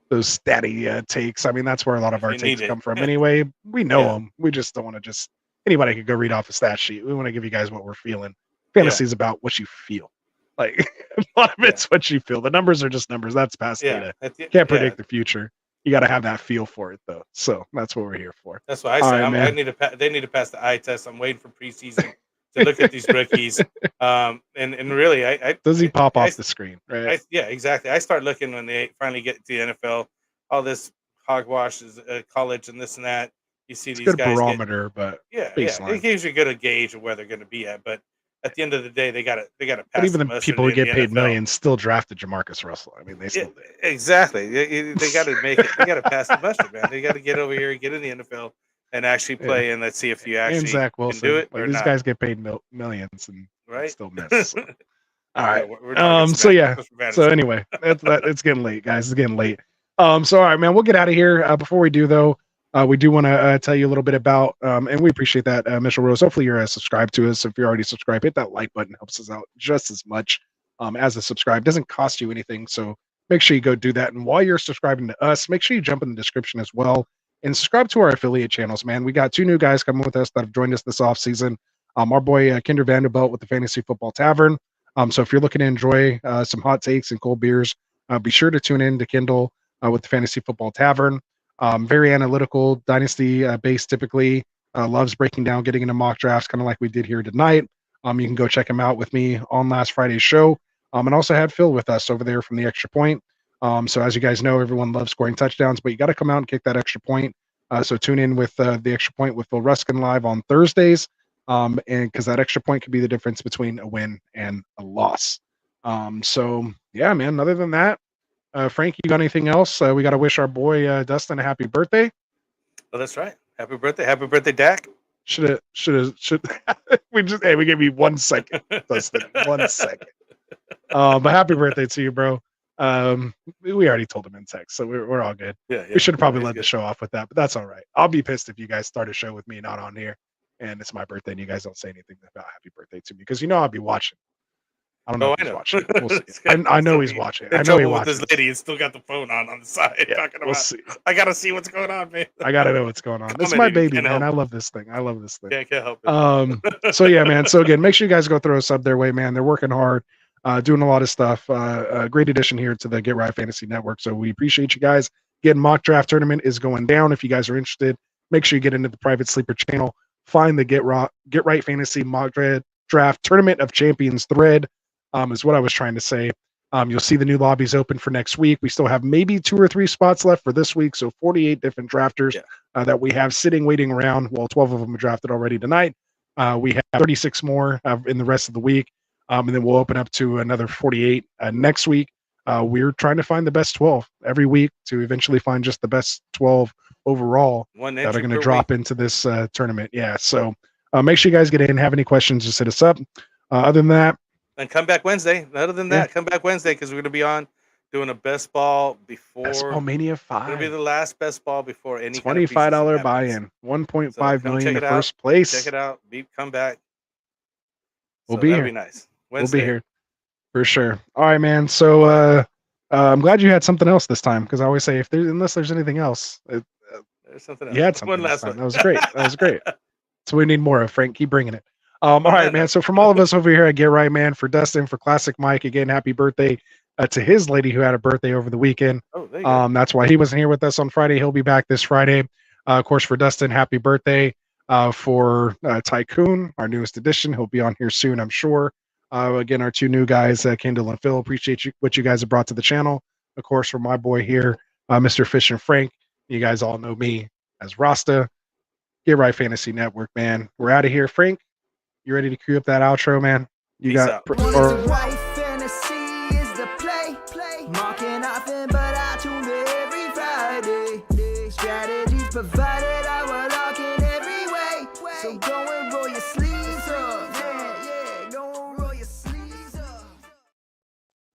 statty takes. I mean, that's where a lot of our takes come from anyway. We know them. We just don't want to just anybody could go read off a stat sheet. We want to give you guys what we're feeling. Fantasy is about what you feel. Like a lot of it's what you feel. The numbers are just numbers. That's past data. Can't predict the future. You got to have that feel for it though. So that's what we're here for. That's why I say they need to pass the eye test. I'm waiting for preseason to look at these rookies. And really, does he pop off the screen? Right? Yeah, exactly. I start looking when they finally get to the NFL. All this hogwash is college and this and that. You see it's these good guys barometer, but it gives you a good gauge of where they're going to be at. But at the end of the day, they got to pass. But even the people who get paid millions still drafted Jamarcus Russell. I mean, they still did. Exactly. They got to make it. They got to pass the muster, man. They got to get over here, get in the NFL, and actually play. And let's see if you actually Zach Wilson, can do it. Like, or these not. guys get paid millions and still miss. So. All right. Yeah, So anyway, it's getting late, guys. It's getting late. So all right, man. We'll get out of here. Before we do, though, we do want to tell you a little bit about, and we appreciate that, Mitchell Rose. Hopefully, you're subscribed to us. If you're already subscribed, hit that like button. Helps us out just as much as a subscribe. Doesn't cost you anything, so make sure you go do that. And while you're subscribing to us, make sure you jump in the description as well and subscribe to our affiliate channels. Man, we got 2 new guys coming with us that have joined us this off season. Our boy Kinder Vanderbilt with the Fantasy Football Tavern. So if you're looking to enjoy some hot takes and cold beers, be sure to tune in to Kindle with the Fantasy Football Tavern. Very analytical, dynasty based typically. Loves breaking down, getting into mock drafts, kind of like we did here tonight. You can go check him out with me on last Friday's show. And also had Phil with us over there from the Extra Point. So as you guys know, everyone loves scoring touchdowns, but you got to come out and kick that extra point. So tune in with the Extra Point with Phil Ruskin live on Thursdays. And because that extra point could be the difference between a win and a loss. So yeah, man, other than that, Frank, you got anything else? We got to wish our boy Dustin a happy birthday. Oh, that's right. Happy birthday, Dak. Should we gave you 1 second, Dustin, 1 second. But happy birthday to you, bro. We already told him in text, so we're all good. Yeah. We should have probably led the show off with that, but that's all right. I'll be pissed if you guys start a show with me not on here, and it's my birthday, and you guys don't say anything about happy birthday to me because you know I'll be watching. I don't know if he's watching. We'll see. I know he's watching. I know he watches. This lady has still got the phone on the side talking about. See. I gotta see what's going on, man. I gotta know what's going on. It's my baby, man. I love this thing. Yeah, I can't help it. So yeah, man. So again, make sure you guys go throw a sub their way, man. They're working hard, doing a lot of stuff. A great addition here to the Get Right Fantasy Network. So we appreciate you guys. Again, mock draft tournament is going down. If you guys are interested, make sure you get into the private sleeper channel. Find the Get Right Fantasy mock draft tournament of champions thread. Is what I was trying to say. You'll see the new lobbies open for next week. We still have maybe 2 or 3 spots left for this week. So 48 different drafters that we have sitting, waiting around. Well, 12 of them are drafted already tonight. We have 36 more in the rest of the week. And then we'll open up to another 48 next week. We're trying to find the best 12 every week to eventually find just the best 12 overall that are going to drop into this tournament. Yeah. So make sure you guys get in. Have any questions, just hit us up. Other than that, and come back Wednesday. Other than that, come back Wednesday because we're going to be on doing a best ball before Best Ball Mania 5. It's going to be the last best ball before any $25 buy-in, 1.5 million to first place. Check it out. Come back. We'll be here. That'd be nice. Wednesday. We'll be here for sure. All right, man. So I'm glad you had something else this time because I always say unless there's anything else, there's something else. You had something. One last one. That was great. That was great. So we need more of Frank. Keep bringing it. All right, man. So from all of us over here at Get Right, man, for Dustin, for Classic Mike, again, happy birthday to his lady who had a birthday over the weekend. Oh, there you go. That's why he wasn't here with us on Friday. He'll be back this Friday. Of course, for Dustin, happy birthday. For Tycoon, our newest addition, he'll be on here soon, I'm sure. Again, our 2 new guys, Kendall and Phil, appreciate what you guys have brought to the channel. Of course, for my boy here, Mr. Fish and Frank, you guys all know me as Rasta. Get Right Fantasy Network, man. We're out of here. Frank, you ready to cue up that outro, man? You Peace got out. Right fantasy is the play. Marking nothing but I tune every Friday. Strategies provided, I will lock in every way. So go